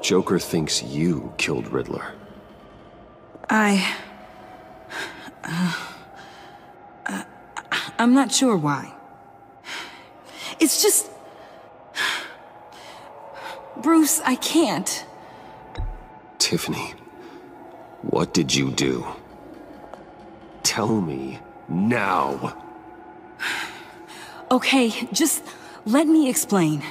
Joker thinks you killed Riddler. I'm not sure why. It's just... Bruce, I can't. Tiffany, what did you do? Tell me now. Okay, just let me explain.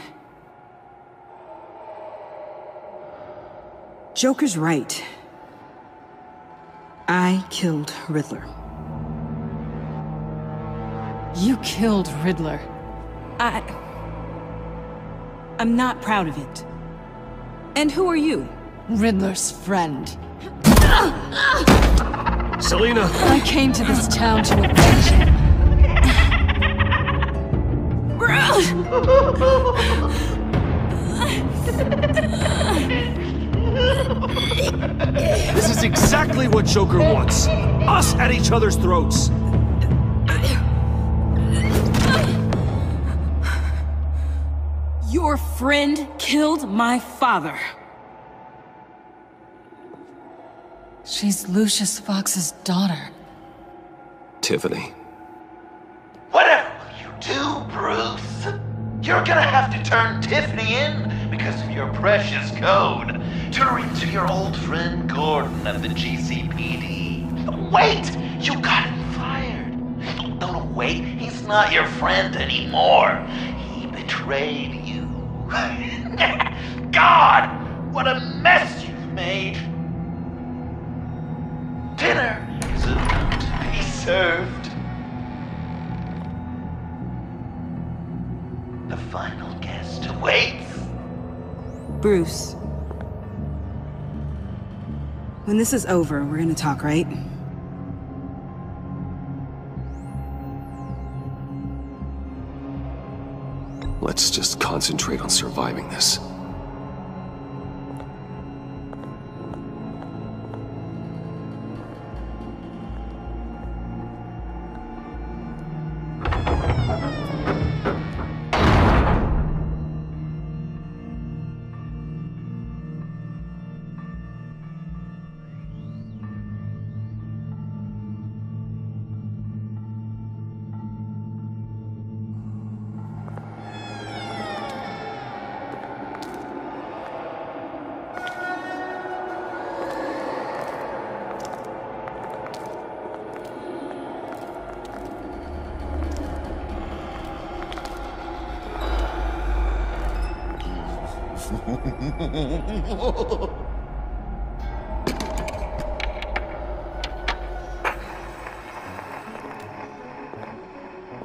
Joker's right. I killed Riddler. You killed Riddler. I'm not proud of it. And who are you? Riddler's friend. Selina! I came to this town to avenge him. This is exactly what Joker wants. Us at each other's throats. Your friend killed my father. She's Lucius Fox's daughter. Tiffany. Whatever will you do, Bruce? You're gonna have to turn Tiffany in because of your precious code. Turn her into your old friend Gordon at the GCPD. Wait! You got him fired. No, wait. He's not your friend anymore. He betrayed you. God! What a mess you've made! Dinner is about to be served. The final guest awaits. Bruce. When this is over, we're gonna talk, right? Let's just concentrate on surviving this.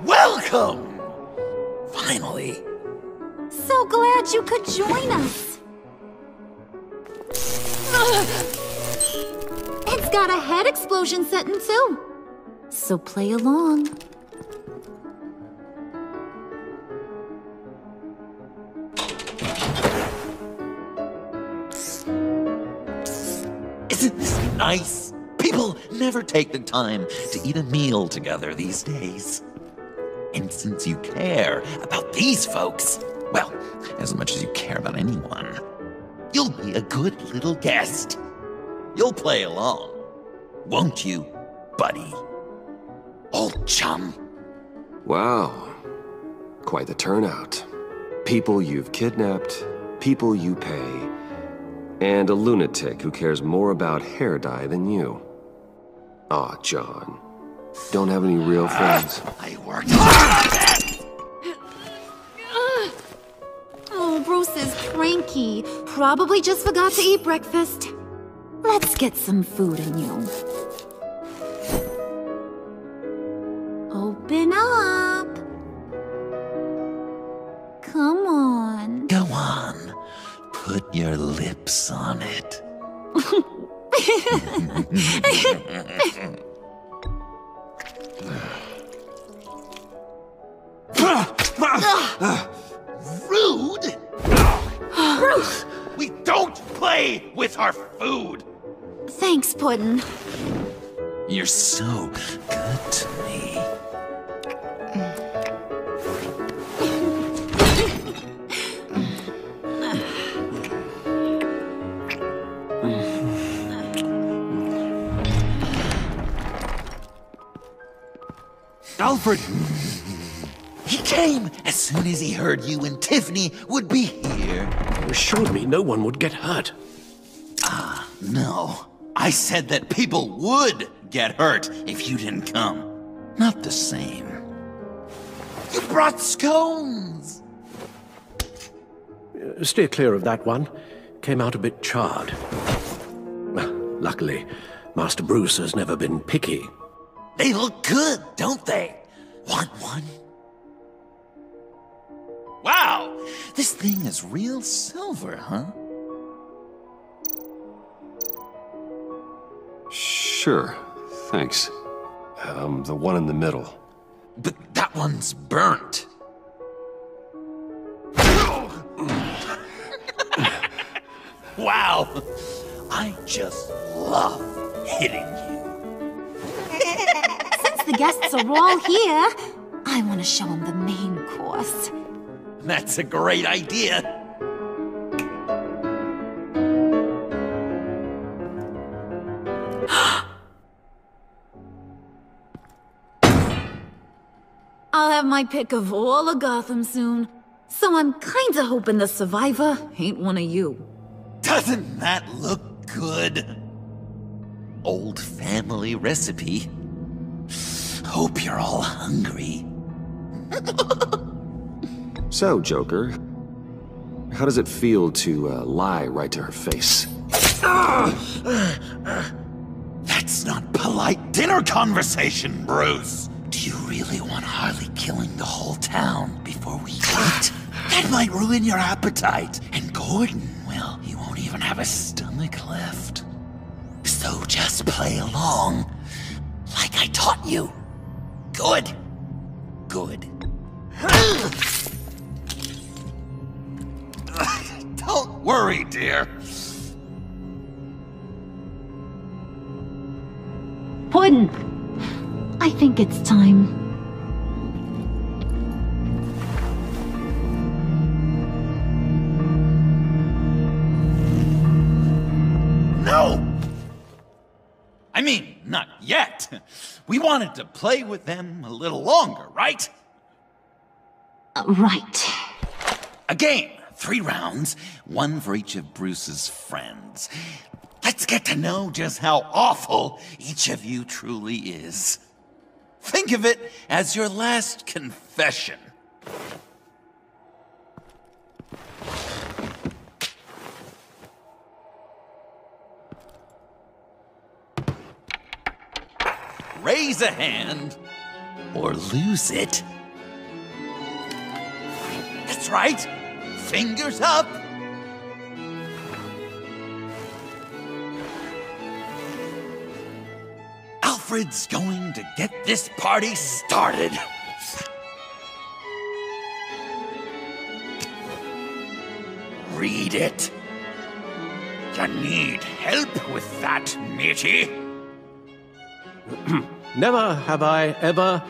Welcome! Finally. So glad you could join us. It's got a head explosion setting too. So play along. Isn't this nice? People never take the time to eat a meal together these days. And since you care about these folks, well, as much as you care about anyone, you'll be a good little guest. You'll play along, won't you, buddy? Old chum. Wow. Quite the turnout. People you've kidnapped, people you pay, and a lunatic who cares more about hair dye than you. Aw, John. Don't have any real friends. I worked hard on it! Oh, is cranky. Probably just forgot to eat breakfast. Let's get some food in you. Open up. Come on. Go on. Put your lips on it. Rude! Bruce! We don't play with our food! Thanks, Puddin'. You're so good to me. Alfred! He came as soon as he heard you and Tiffany would be here. You assured me no one would get hurt. Ah, no. I said that people would get hurt if you didn't come. Not the same. You brought scones! Steer clear of that one. Came out a bit charred. Luckily, Master Bruce has never been picky. They look good, don't they? Want one? Wow! This thing is real silver, huh? Sure, thanks. The one in the middle. But that one's burnt. Wow! I just love hitting you. Since the guests are all here, I want to show them the main course. That's a great idea. I'll have my pick of all of Gotham soon, so I'm kinda hoping the survivor ain't one of you. Doesn't that look good? Old family recipe. Hope you're all hungry. So, Joker, how does it feel to lie right to her face? That's not polite dinner conversation, Bruce. Do you really want Harley killing the whole town before we eat? That might ruin your appetite. And Gordon, well, he won't even have a stomach left. So just play along, like I taught you. Good. Good. Don't worry, dear. Puddin', I think it's time. No! I mean, not yet. We wanted to play with them a little longer, right? Right. A game. 3 rounds, 1 for each of Bruce's friends. Let's get to know just how awful each of you truly is. Think of it as your last confession. Raise a hand, or lose it. That's right. Fingers up. Alfred's going to get this party started. Read it. You need help with that, matey. Never have I ever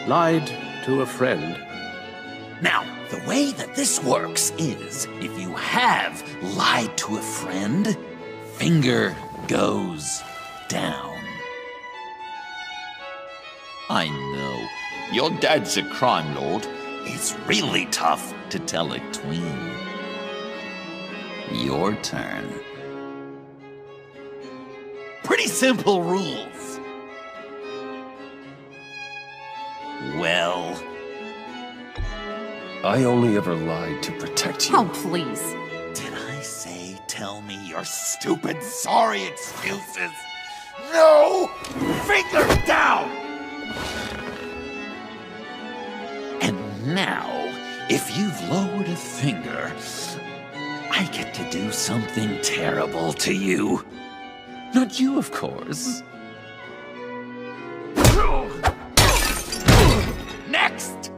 lied to a friend. Now, the way that this works is, if you have lied to a friend, finger goes down. I know, your dad's a crime lord. It's really tough to tell a tween. Your turn. Pretty simple rules. I only ever lied to protect you. Oh, please. Did I say tell me your stupid sorry excuses? No! Finger down! And now, if you've lowered a finger, I get to do something terrible to you. Not you, of course. Next!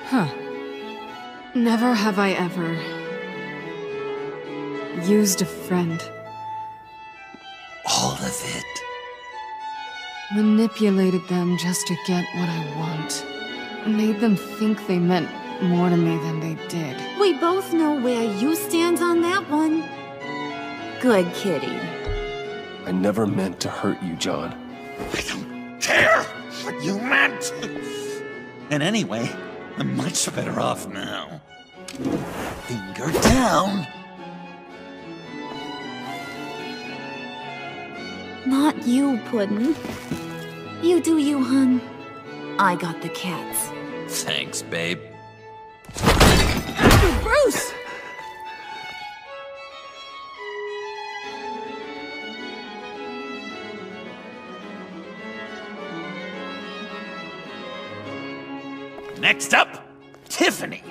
Huh. Never have I ever used a friend. All of it. Manipulated them just to get what I want. Made them think they meant more to me than they did. We both know where you stand on that one. Good kitty. I never meant to hurt you, John. I don't care what you meant! And anyway, I'm much better off now. Finger down! Not you, Puddin'. You do you, hun. I got the cats. Thanks, babe. Bruce! Next up, Tiffany.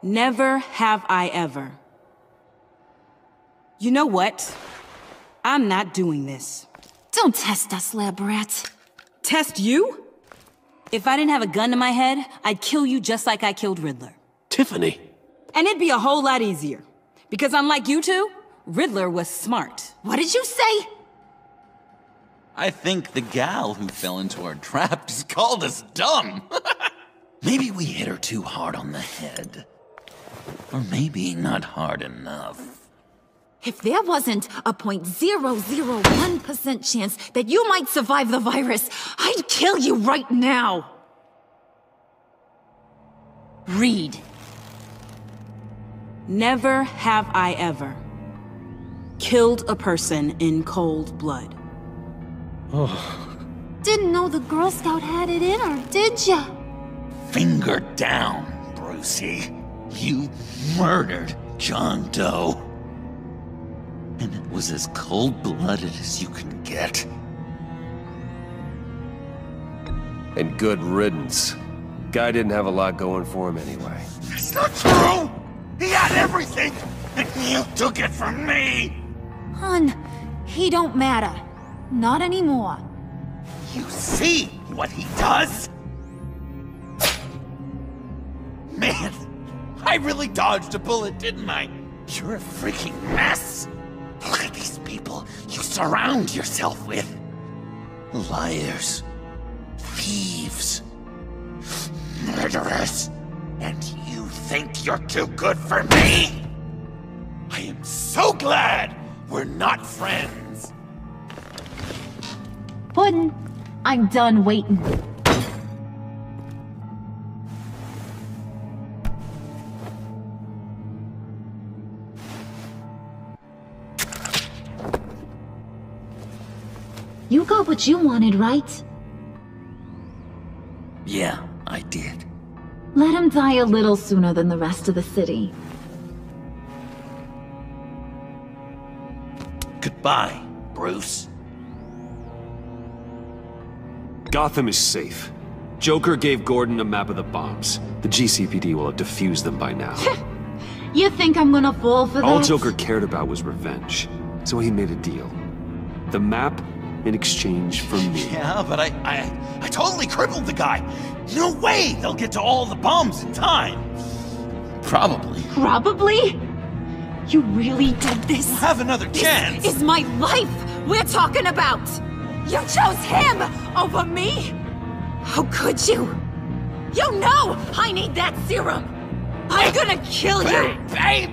Never have I ever. You know what? I'm not doing this. Don't test us, lab rat. Test you? If I didn't have a gun to my head, I'd kill you just like I killed Riddler. Tiffany. And it'd be a whole lot easier. Because unlike you two, Riddler was smart. What did you say? I think the gal who fell into our trap just called us dumb. Maybe we hit her too hard on the head. Or maybe not hard enough. If there wasn't a 0.001% chance that you might survive the virus, I'd kill you right now. Read. Never have I ever killed a person in cold blood. Didn't know the Girl Scout had it in her, did ya? Finger down, Brucey. You murdered John Doe. And it was as cold-blooded as you can get. And good riddance. Guy didn't have a lot going for him anyway. That's not true! He had everything, and you took it from me! Hun, he don't matter. Not anymore. You see what he does? Man, I really dodged a bullet, didn't I? You're a freaking mess! Look at these people you surround yourself with. Liars. Thieves. Murderers. And you think you're too good for me? I am so glad we're not friends. Puddin', I'm done waiting. You got what you wanted, right? Yeah, I did. Let him die a little sooner than the rest of the city. Goodbye, Bruce. Gotham is safe. Joker gave Gordon a map of the bombs. The GCPD will have defused them by now. You think I'm gonna fall for that? All Joker cared about was revenge, so he made a deal. The map in exchange for me. Yeah, but I totally crippled the guy. No way they'll get to all the bombs in time. Probably. Probably? You really did this? We'll have another chance. This is my life we're talking about. You chose him over me? How could you? You know I need that serum. I'm gonna kill you. Babe!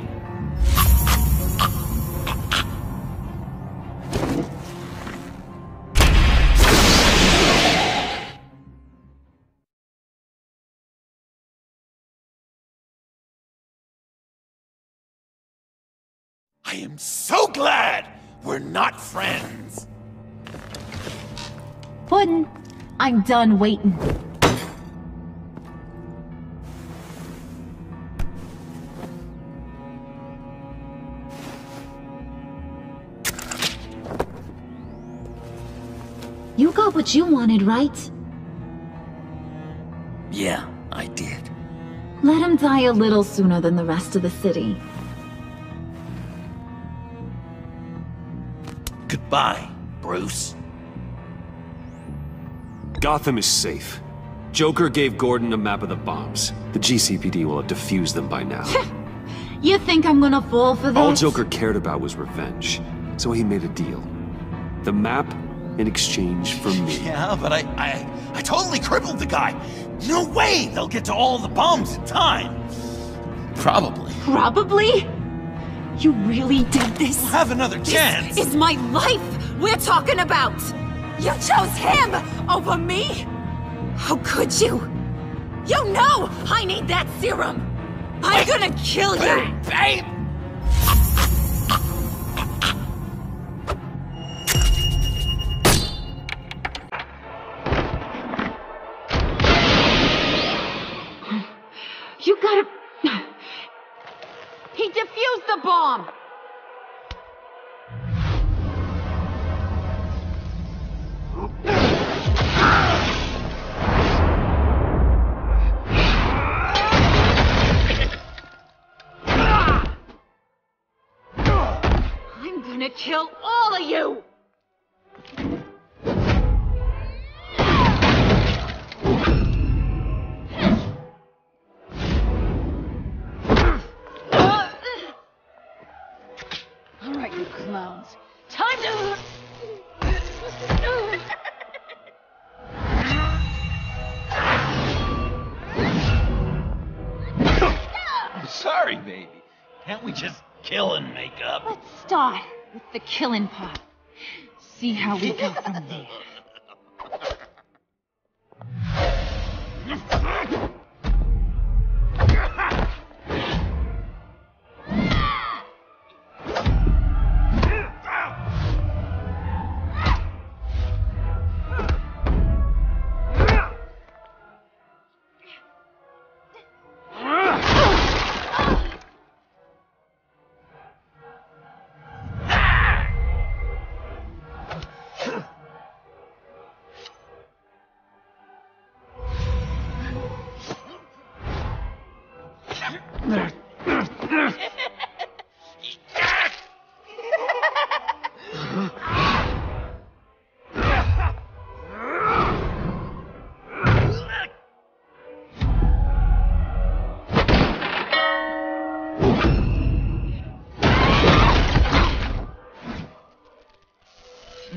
I am so glad we're not friends. Puddin', I'm done waiting. You got what you wanted, right? Yeah, I did. Let him die a little sooner than the rest of the city. Goodbye, Bruce. Gotham is safe. Joker gave Gordon a map of the bombs. The GCPD will have defused them by now. You think I'm gonna fall for this? All Joker cared about was revenge, so he made a deal. The map in exchange for me. Yeah, but I totally crippled the guy. No way they'll get to all the bombs in time. Probably. Probably? You really did this? We'll have another chance. This is my life we're talking about! You chose him over me? How could you? You know I need that serum! I'm gonna kill you! Babe! You gotta... He defused the bomb! I'm gonna kill all of you! Alright, you clowns. Time to... I'm sorry, baby. Can't we just kill and make up? Let's start with the killing part. See how we go from there.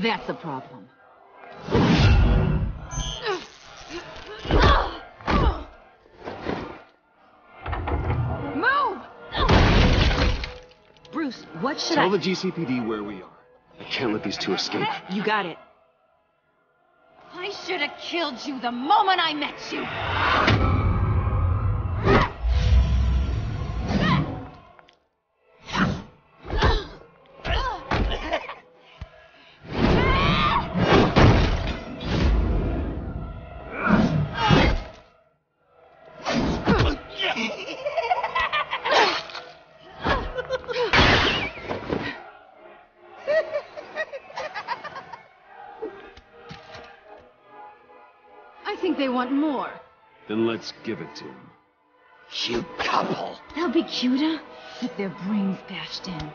That's a problem. Move! Bruce, what should Tell the GCPD where we are. I can't let these two escape. You got it. I should have killed you the moment I met you! I think they want more. Then let's give it to them. Cute couple. They'll be cuter with their brains bashed in.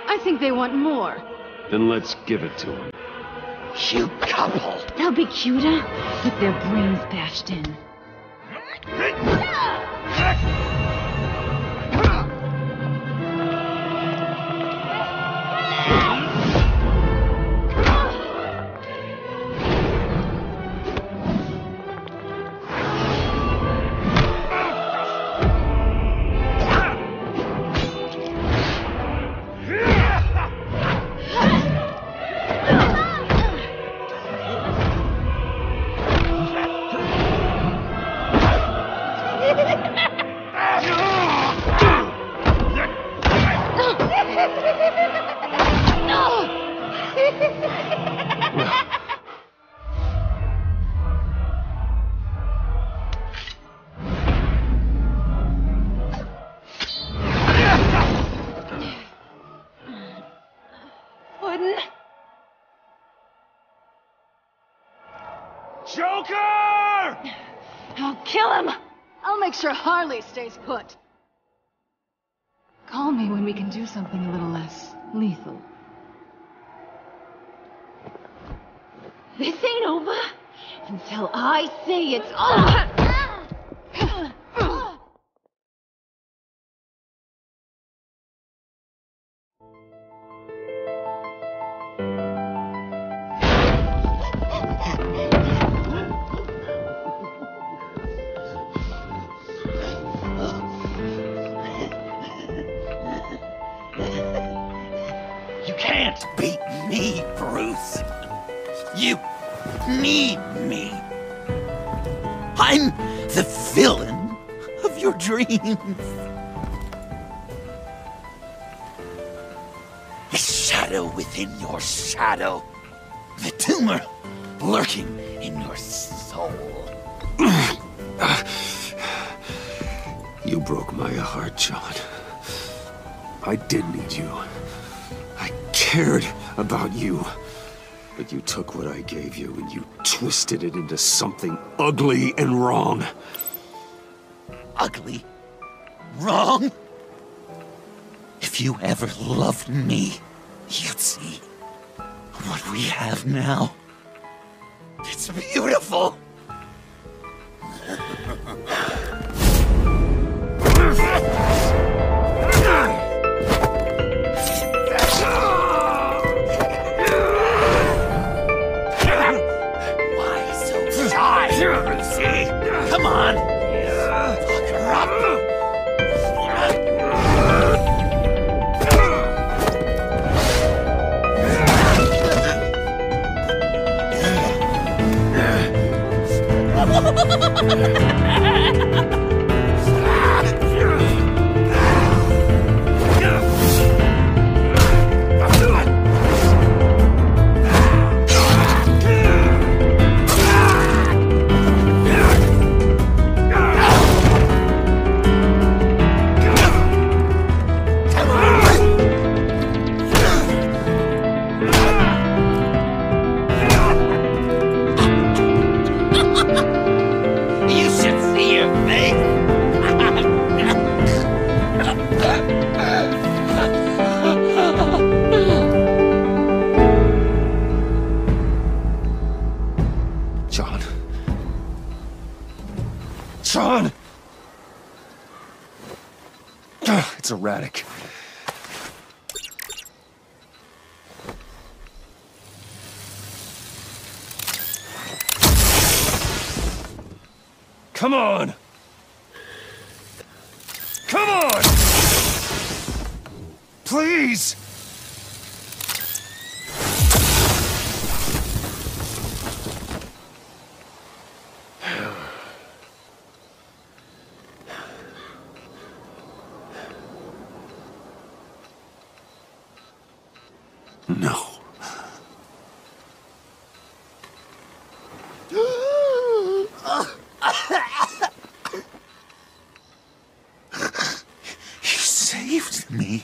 I think they want more. Then let's give it to them. Cute couple. They'll be cuter with their brains bashed in. wouldn't. Joker! I'll kill him. I'll make sure Harley stays put. Call me when we can do something a little less lethal. This ain't over until I say it's over. You can't beat me, Bruce. You need me. I'm the villain of your dreams. The shadow within your shadow. The tumor lurking in your soul. You broke my heart, John. I did need you. I cared about you. But you took what I gave you and you twisted it into something ugly and wrong. Ugly? Wrong? If you ever loved me, you'd see what we have now. It's beautiful. Come on! Fuck her up! John! It's erratic. Come on! Come on! Please! No. You saved me.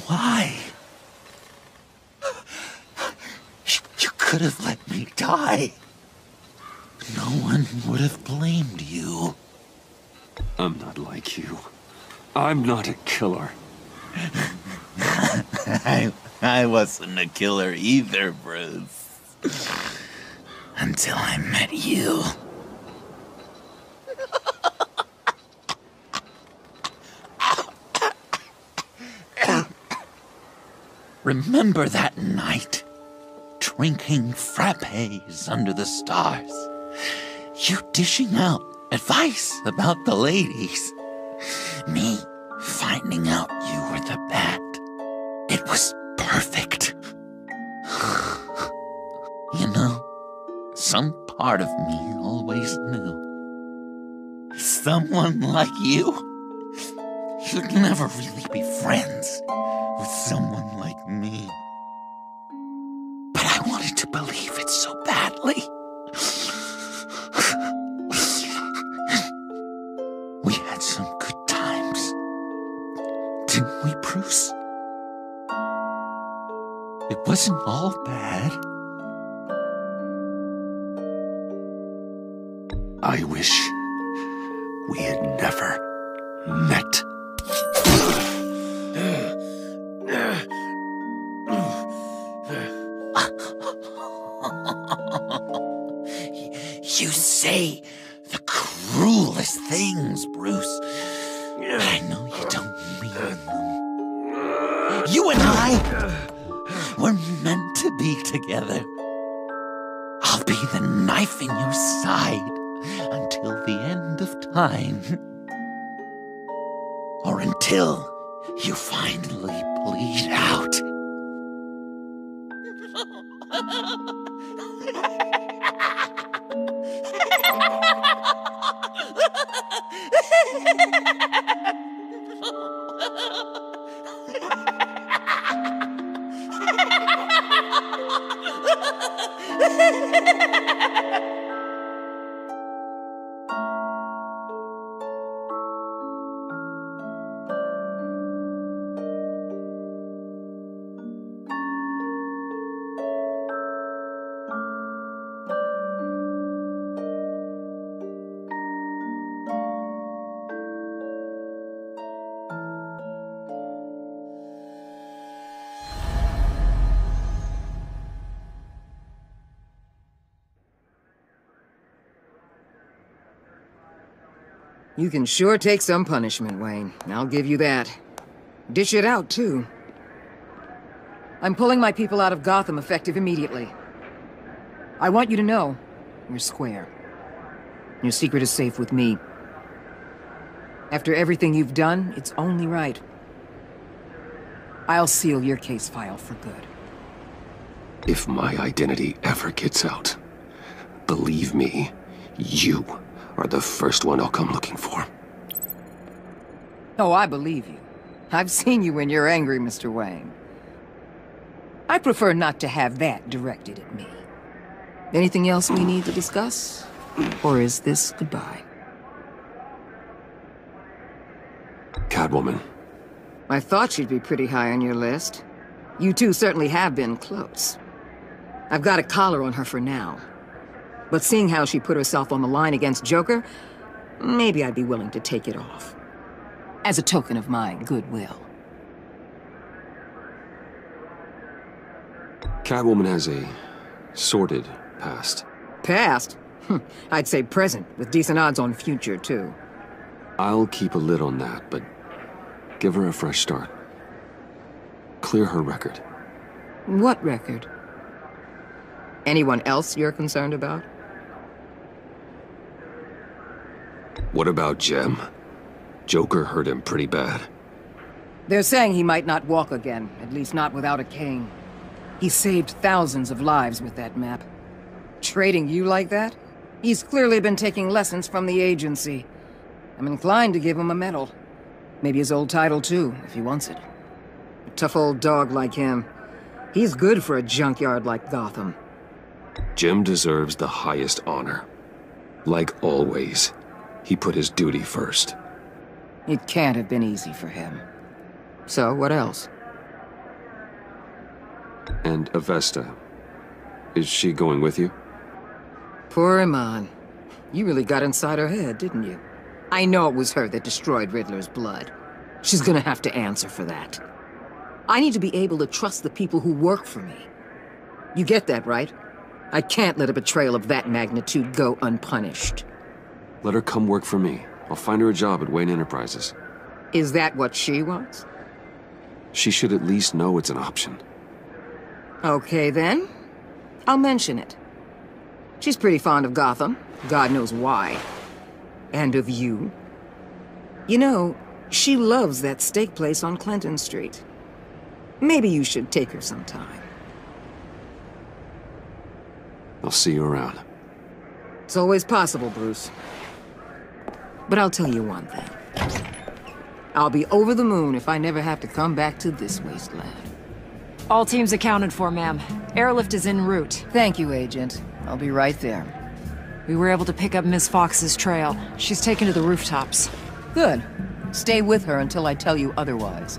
Why? You could have let me die. No one would have blamed you. I'm not like you. I'm not a killer. I wasn't a killer either, Bruce. Until I met you. Remember that night? Drinking frappes under the stars. You dishing out advice about the ladies. Me finding out you were the bat. It was perfect. You know, some part of me always knew. Someone like you, you'd never really be friends with someone like me. But I wanted to believe it so badly. We had some good times, didn't we, Bruce? It wasn't all bad. I wish we had never met. You say the cruelest things, Bruce. I know you don't mean them. You and I were meant to be together. I'll be the knife in your side until the end of time. Or until you finally bleed out. You can sure take some punishment, Wayne. I'll give you that. Dish it out, too. I'm pulling my people out of Gotham effective immediately. I want you to know, you're square. Your secret is safe with me. After everything you've done, it's only right. I'll seal your case file for good. If my identity ever gets out, believe me, you are the first one I'll come looking for. Oh, I believe you. I've seen you when you're angry, Mr. Wayne. I prefer not to have that directed at me. Anything else we need to discuss? Or is this goodbye? Catwoman. I thought she'd be pretty high on your list. You two certainly have been close. I've got a collar on her for now. But seeing how she put herself on the line against Joker, maybe I'd be willing to take it off. As a token of my goodwill. Catwoman has a sordid past. Past? I'd say present, with decent odds on future, too. I'll keep a lid on that, but give her a fresh start. Clear her record. What record? Anyone else you're concerned about? What about Jem? Joker hurt him pretty bad. They're saying he might not walk again, at least not without a cane. He saved thousands of lives with that map. Trading you like that? He's clearly been taking lessons from the agency. I'm inclined to give him a medal. Maybe his old title too, if he wants it. A tough old dog like him. He's good for a junkyard like Gotham. Jem deserves the highest honor. Like always, he put his duty first. It can't have been easy for him. So, what else? And Avesta. Is she going with you? Poor Iman. You really got inside her head, didn't you? I know it was her that destroyed Riddler's blood. She's gonna have to answer for that. I need to be able to trust the people who work for me. You get that, right? I can't let a betrayal of that magnitude go unpunished. Let her come work for me. I'll find her a job at Wayne Enterprises. Is that what she wants? She should at least know it's an option. Okay, then. I'll mention it. She's pretty fond of Gotham. God knows why. And of you. You know, she loves that steak place on Clinton Street. Maybe you should take her sometime. I'll see you around. It's always possible, Bruce. But I'll tell you one thing. I'll be over the moon if I never have to come back to this wasteland. All teams accounted for, ma'am. Airlift is en route. Thank you, Agent. I'll be right there. We were able to pick up Miss Fox's trail. She's taken to the rooftops. Good. Stay with her until I tell you otherwise.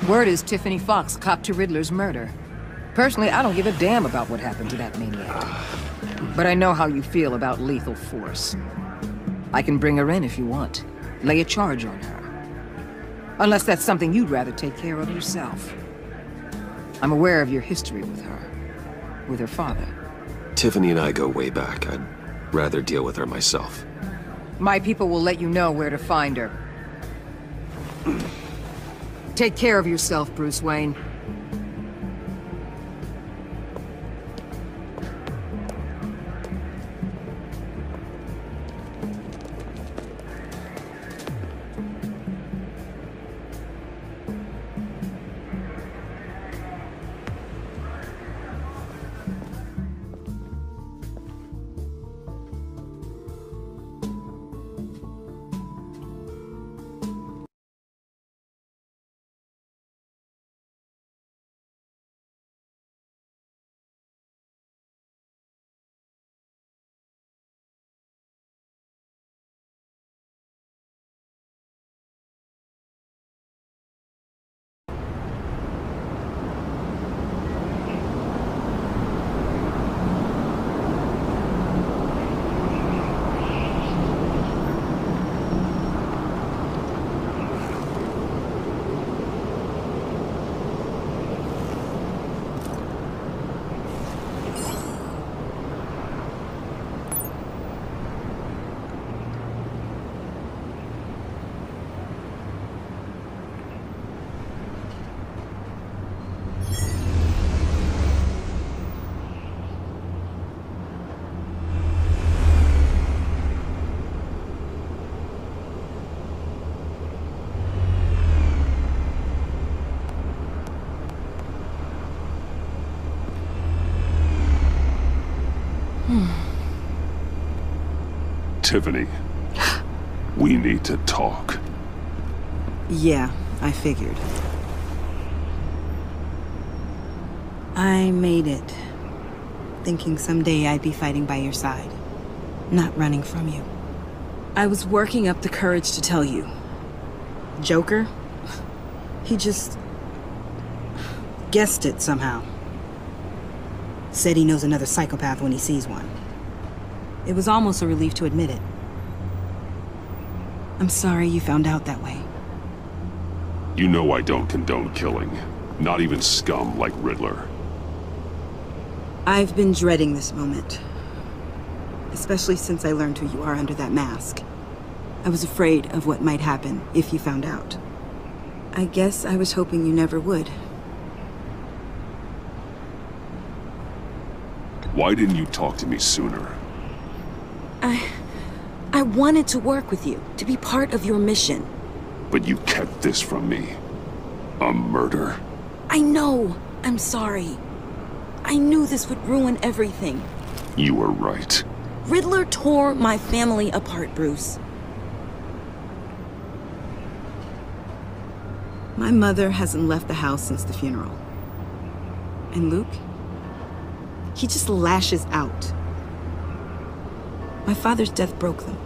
Word is Tiffany Fox copped to Riddler's murder. Personally, I don't give a damn about what happened to that maniac. But I know how you feel about lethal force. I can bring her in if you want. Lay a charge on her. Unless that's something you'd rather take care of yourself. I'm aware of your history with her. With her father. Tiffany and I go way back. I'd rather deal with her myself. My people will let you know where to find her. Take care of yourself, Bruce Wayne. Tiffany, we need to talk. Yeah, I figured. I made it. Thinking someday I'd be fighting by your side. Not running from you. I was working up the courage to tell you. Joker? He just... guessed it somehow. Said he knows another psychopath when he sees one. It was almost a relief to admit it. I'm sorry you found out that way. You know I don't condone killing. Not even scum like Riddler. I've been dreading this moment. Especially since I learned who you are under that mask. I was afraid of what might happen if you found out. I guess I was hoping you never would. Why didn't you talk to me sooner? I wanted to work with you, to be part of your mission. But you kept this from me. A murder? I know. I'm sorry. I knew this would ruin everything. You were right. Riddler tore my family apart, Bruce. My mother hasn't left the house since the funeral. And Luke? He just lashes out. My father's death broke them.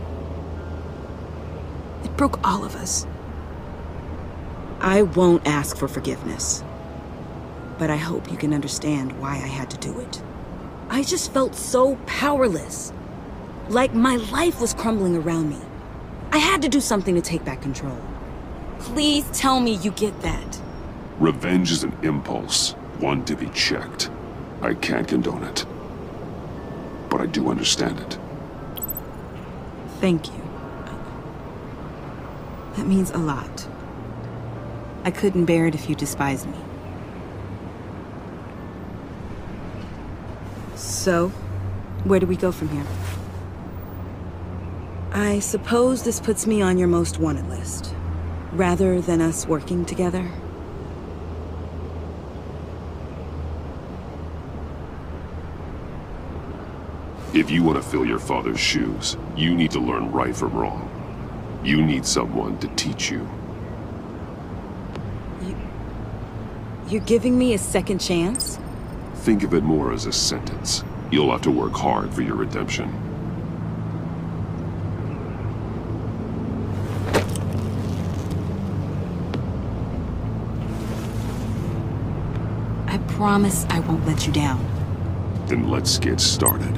It broke all of us. I won't ask for forgiveness. But I hope you can understand why I had to do it. I just felt so powerless. Like my life was crumbling around me. I had to do something to take back control. Please tell me you get that. Revenge is an impulse, one to be checked. I can't condone it. But I do understand it. Thank you. That means a lot. I couldn't bear it if you despised me. So, where do we go from here? I suppose this puts me on your most wanted list, rather than us working together. If you want to fill your father's shoes, you need to learn right from wrong. You need someone to teach you. You're giving me a second chance? Think of it more as a sentence. You'll have to work hard for your redemption. I promise I won't let you down. Then let's get started.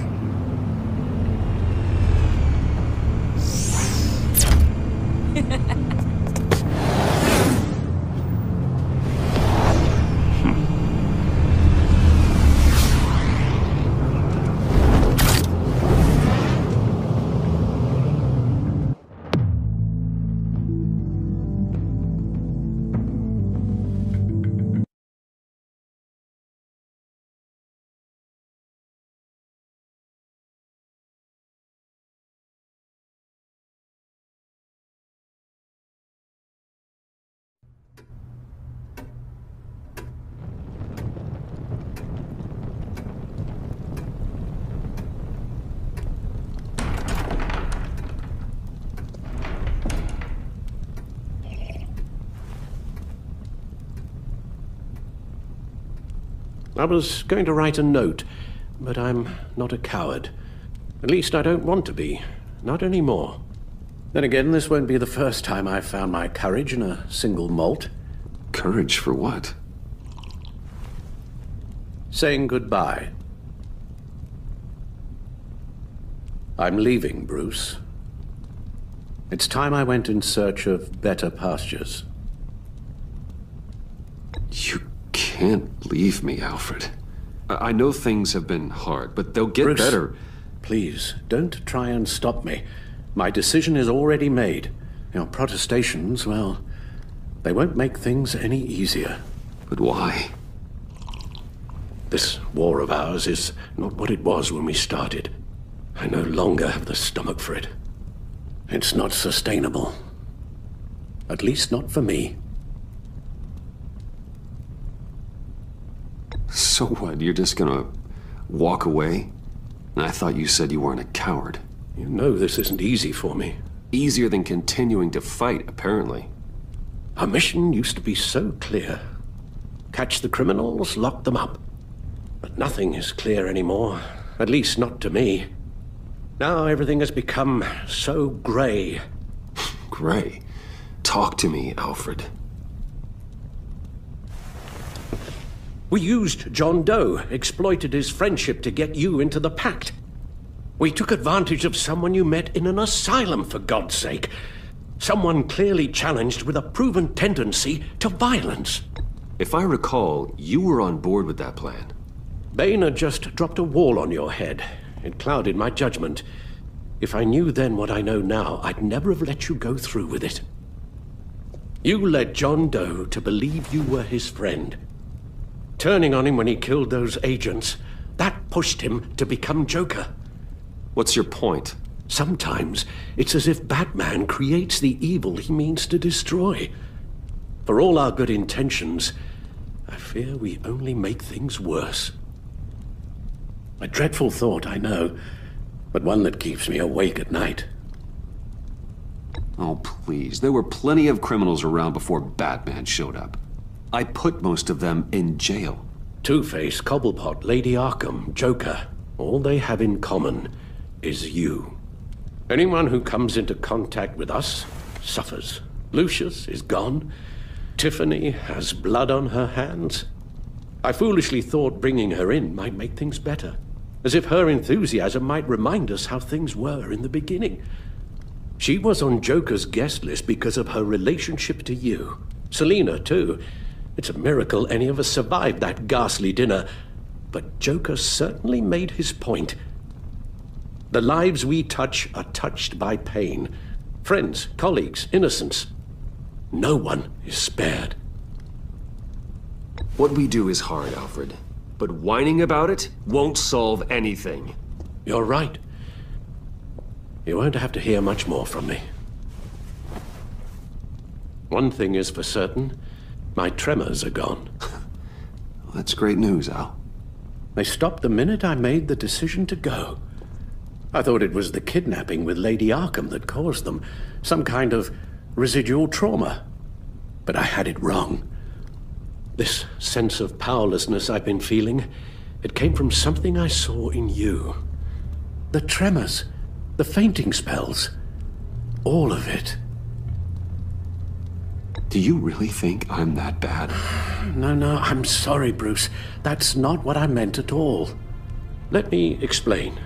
I was going to write a note, but I'm not a coward. At least I don't want to be. Not anymore. Then again, this won't be the first time I've found my courage in a single malt. Courage for what? Saying goodbye. I'm leaving, Bruce. It's time I went in search of better pastures. You can't leave me, Alfred. I know things have been hard, but they'll get Bruce, better. Please, don't try and stop me. My decision is already made. Your protestations, well, they won't make things any easier. But why? This war of ours is not what it was when we started. I no longer have the stomach for it. It's not sustainable. At least not for me. So what, you're just gonna walk away? I thought you said you weren't a coward. You know this isn't easy for me. Easier than continuing to fight, apparently. Our mission used to be so clear. Catch the criminals, lock them up. But nothing is clear anymore. At least not to me. Now everything has become so gray. Gray? Talk to me, Alfred. We used John Doe, exploited his friendship to get you into the pact. We took advantage of someone you met in an asylum, for God's sake. Someone clearly challenged with a proven tendency to violence. If I recall, you were on board with that plan. Bane had just dropped a wall on your head. It clouded my judgment. If I knew then what I know now, I'd never have let you go through with it. You led John Doe to believe you were his friend. Turning on him when he killed those agents, that pushed him to become Joker. What's your point? Sometimes it's as if Batman creates the evil he means to destroy. For all our good intentions, I fear we only make things worse. A dreadful thought, I know, but one that keeps me awake at night. Oh, please. There were plenty of criminals around before Batman showed up. I put most of them in jail. Two-Face, Cobblepot, Lady Arkham, Joker, all they have in common is you. Anyone who comes into contact with us suffers. Lucius is gone. Tiffany has blood on her hands. I foolishly thought bringing her in might make things better, as if her enthusiasm might remind us how things were in the beginning. She was on Joker's guest list because of her relationship to you. Selina, too. It's a miracle any of us survived that ghastly dinner, but Joker certainly made his point. The lives we touch are touched by pain. Friends, colleagues, innocents. No one is spared. What we do is hard, Alfred, but whining about it won't solve anything. You're right. You won't have to hear much more from me. One thing is for certain. My tremors are gone. Well, that's great news, Al. They stopped the minute I made the decision to go. I thought it was the kidnapping with Lady Arkham that caused them. Some kind of residual trauma. But I had it wrong. This sense of powerlessness I've been feeling, it came from something I saw in you. The tremors, the fainting spells, all of it. Do you really think I'm that bad? No, I'm sorry, Bruce. That's not what I meant at all. Let me explain.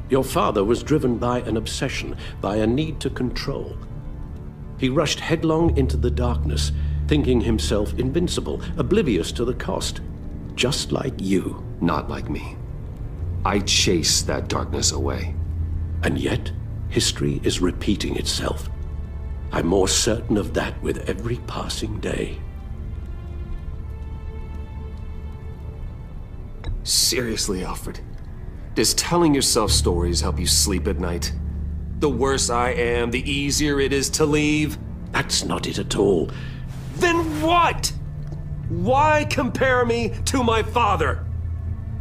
Your father was driven by an obsession, by a need to control. He rushed headlong into the darkness, thinking himself invincible, oblivious to the cost. Just like you. Not like me. I chased that darkness away. And yet, history is repeating itself. I'm more certain of that with every passing day. Seriously, Alfred? Does telling yourself stories help you sleep at night? The worse I am, the easier it is to leave? That's not it at all. Then what? Why compare me to my father?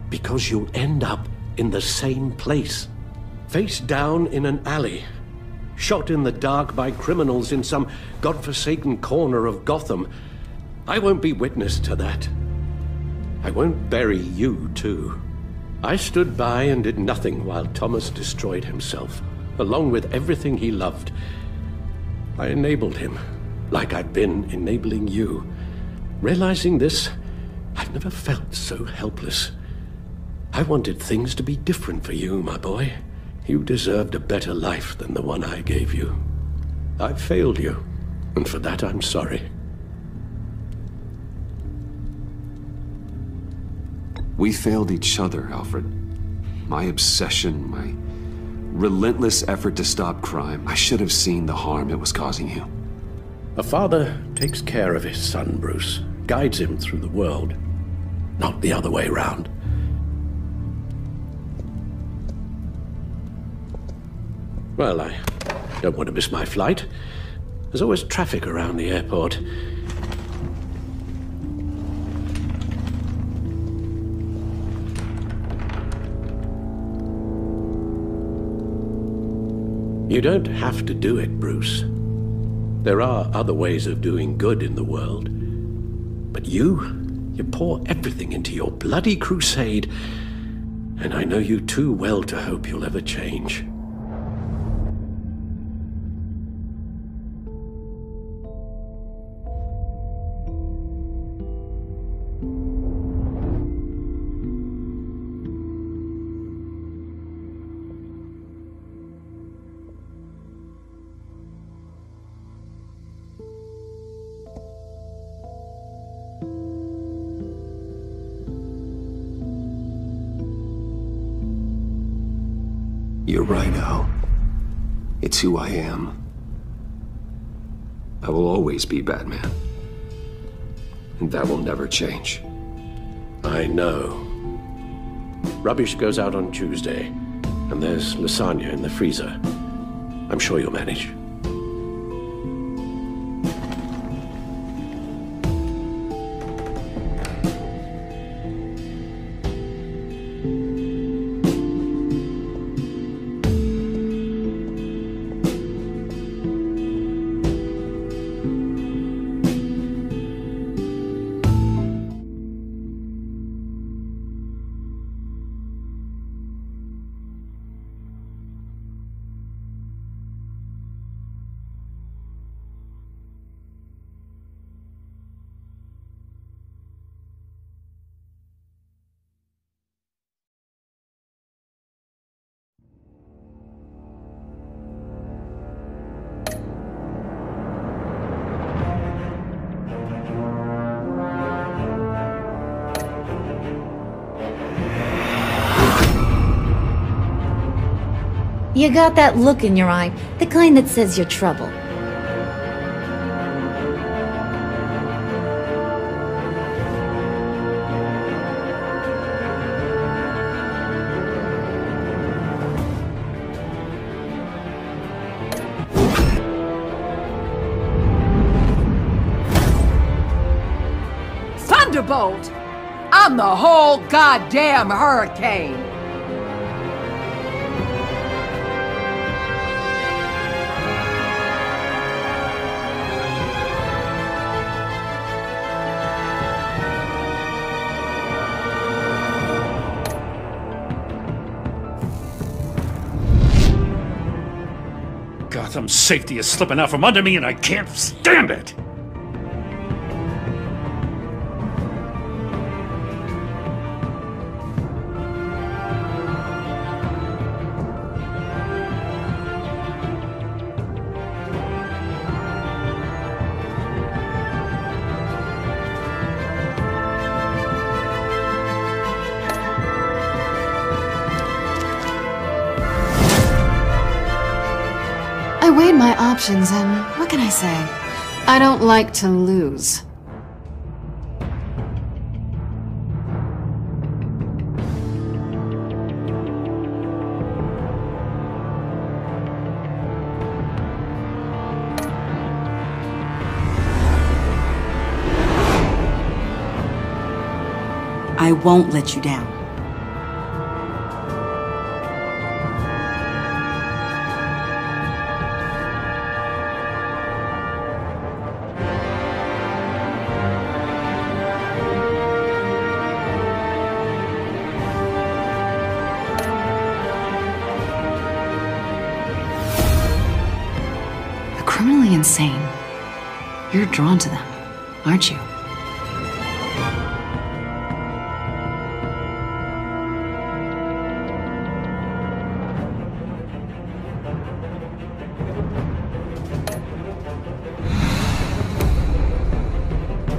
Because you'll end up in the same place. Face down in an alley. Shot in the dark by criminals in some godforsaken corner of Gotham. I won't be witness to that. I won't bury you, too. I stood by and did nothing while Thomas destroyed himself, along with everything he loved. I enabled him, like I'd been enabling you. Realizing this, I've never felt so helpless. I wanted things to be different for you, my boy. You deserved a better life than the one I gave you. I failed you, and for that I'm sorry. We failed each other, Alfred. My obsession, my relentless effort to stop crime. I should have seen the harm it was causing you. A father takes care of his son, Bruce. Guides him through the world. Not the other way around. Well, I don't want to miss my flight. There's always traffic around the airport. You don't have to do it, Bruce. There are other ways of doing good in the world. But you pour everything into your bloody crusade, and I know you too well to hope you'll ever change. You're right, Al. It's who I am. I will always be Batman. And that will never change. I know. Rubbish goes out on Tuesday, and there's lasagna in the freezer. I'm sure you'll manage. You got that look in your eye, the kind that says you're trouble. Thunderbolt! I'm the whole goddamn hurricane! Gotham's safety is slipping out from under me and I can't stand it! weighed my options, and what can I say? I don't like to lose. I won't let you down. The criminally insane. You're drawn to them, aren't you?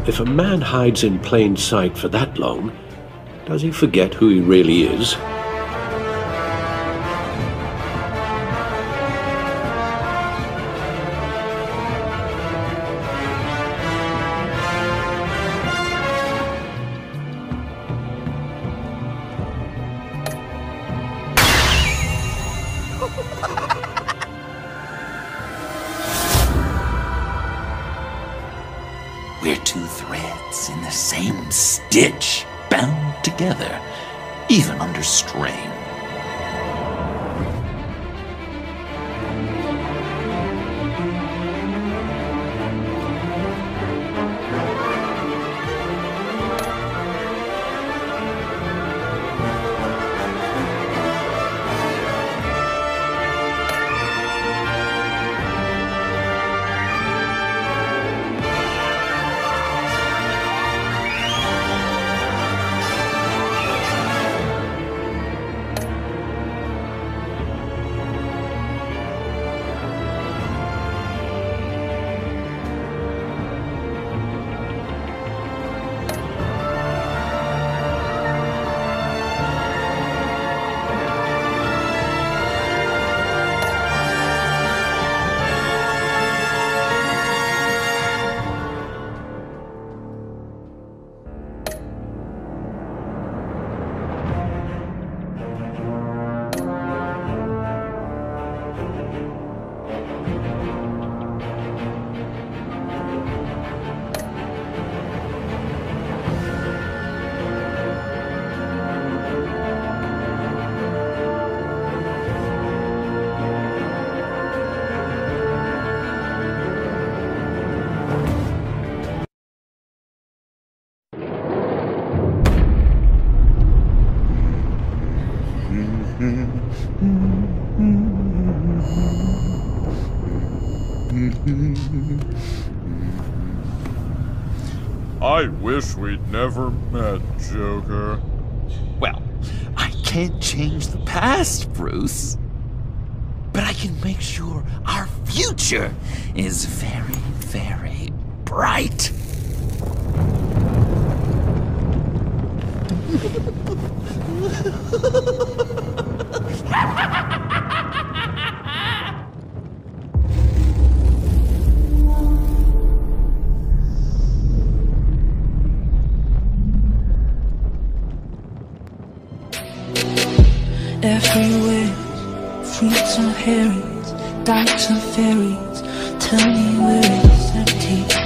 If a man hides in plain sight for that long, does he forget who he really is? We're two threads in the same stitch, bound together, even under strain. I wish we'd never met, Joker. Well, I can't change the past, Bruce. But I can make sure our future is very, very bright. Everywhere, fruits and herrings, dykes and ferries. Tell me where it's empty.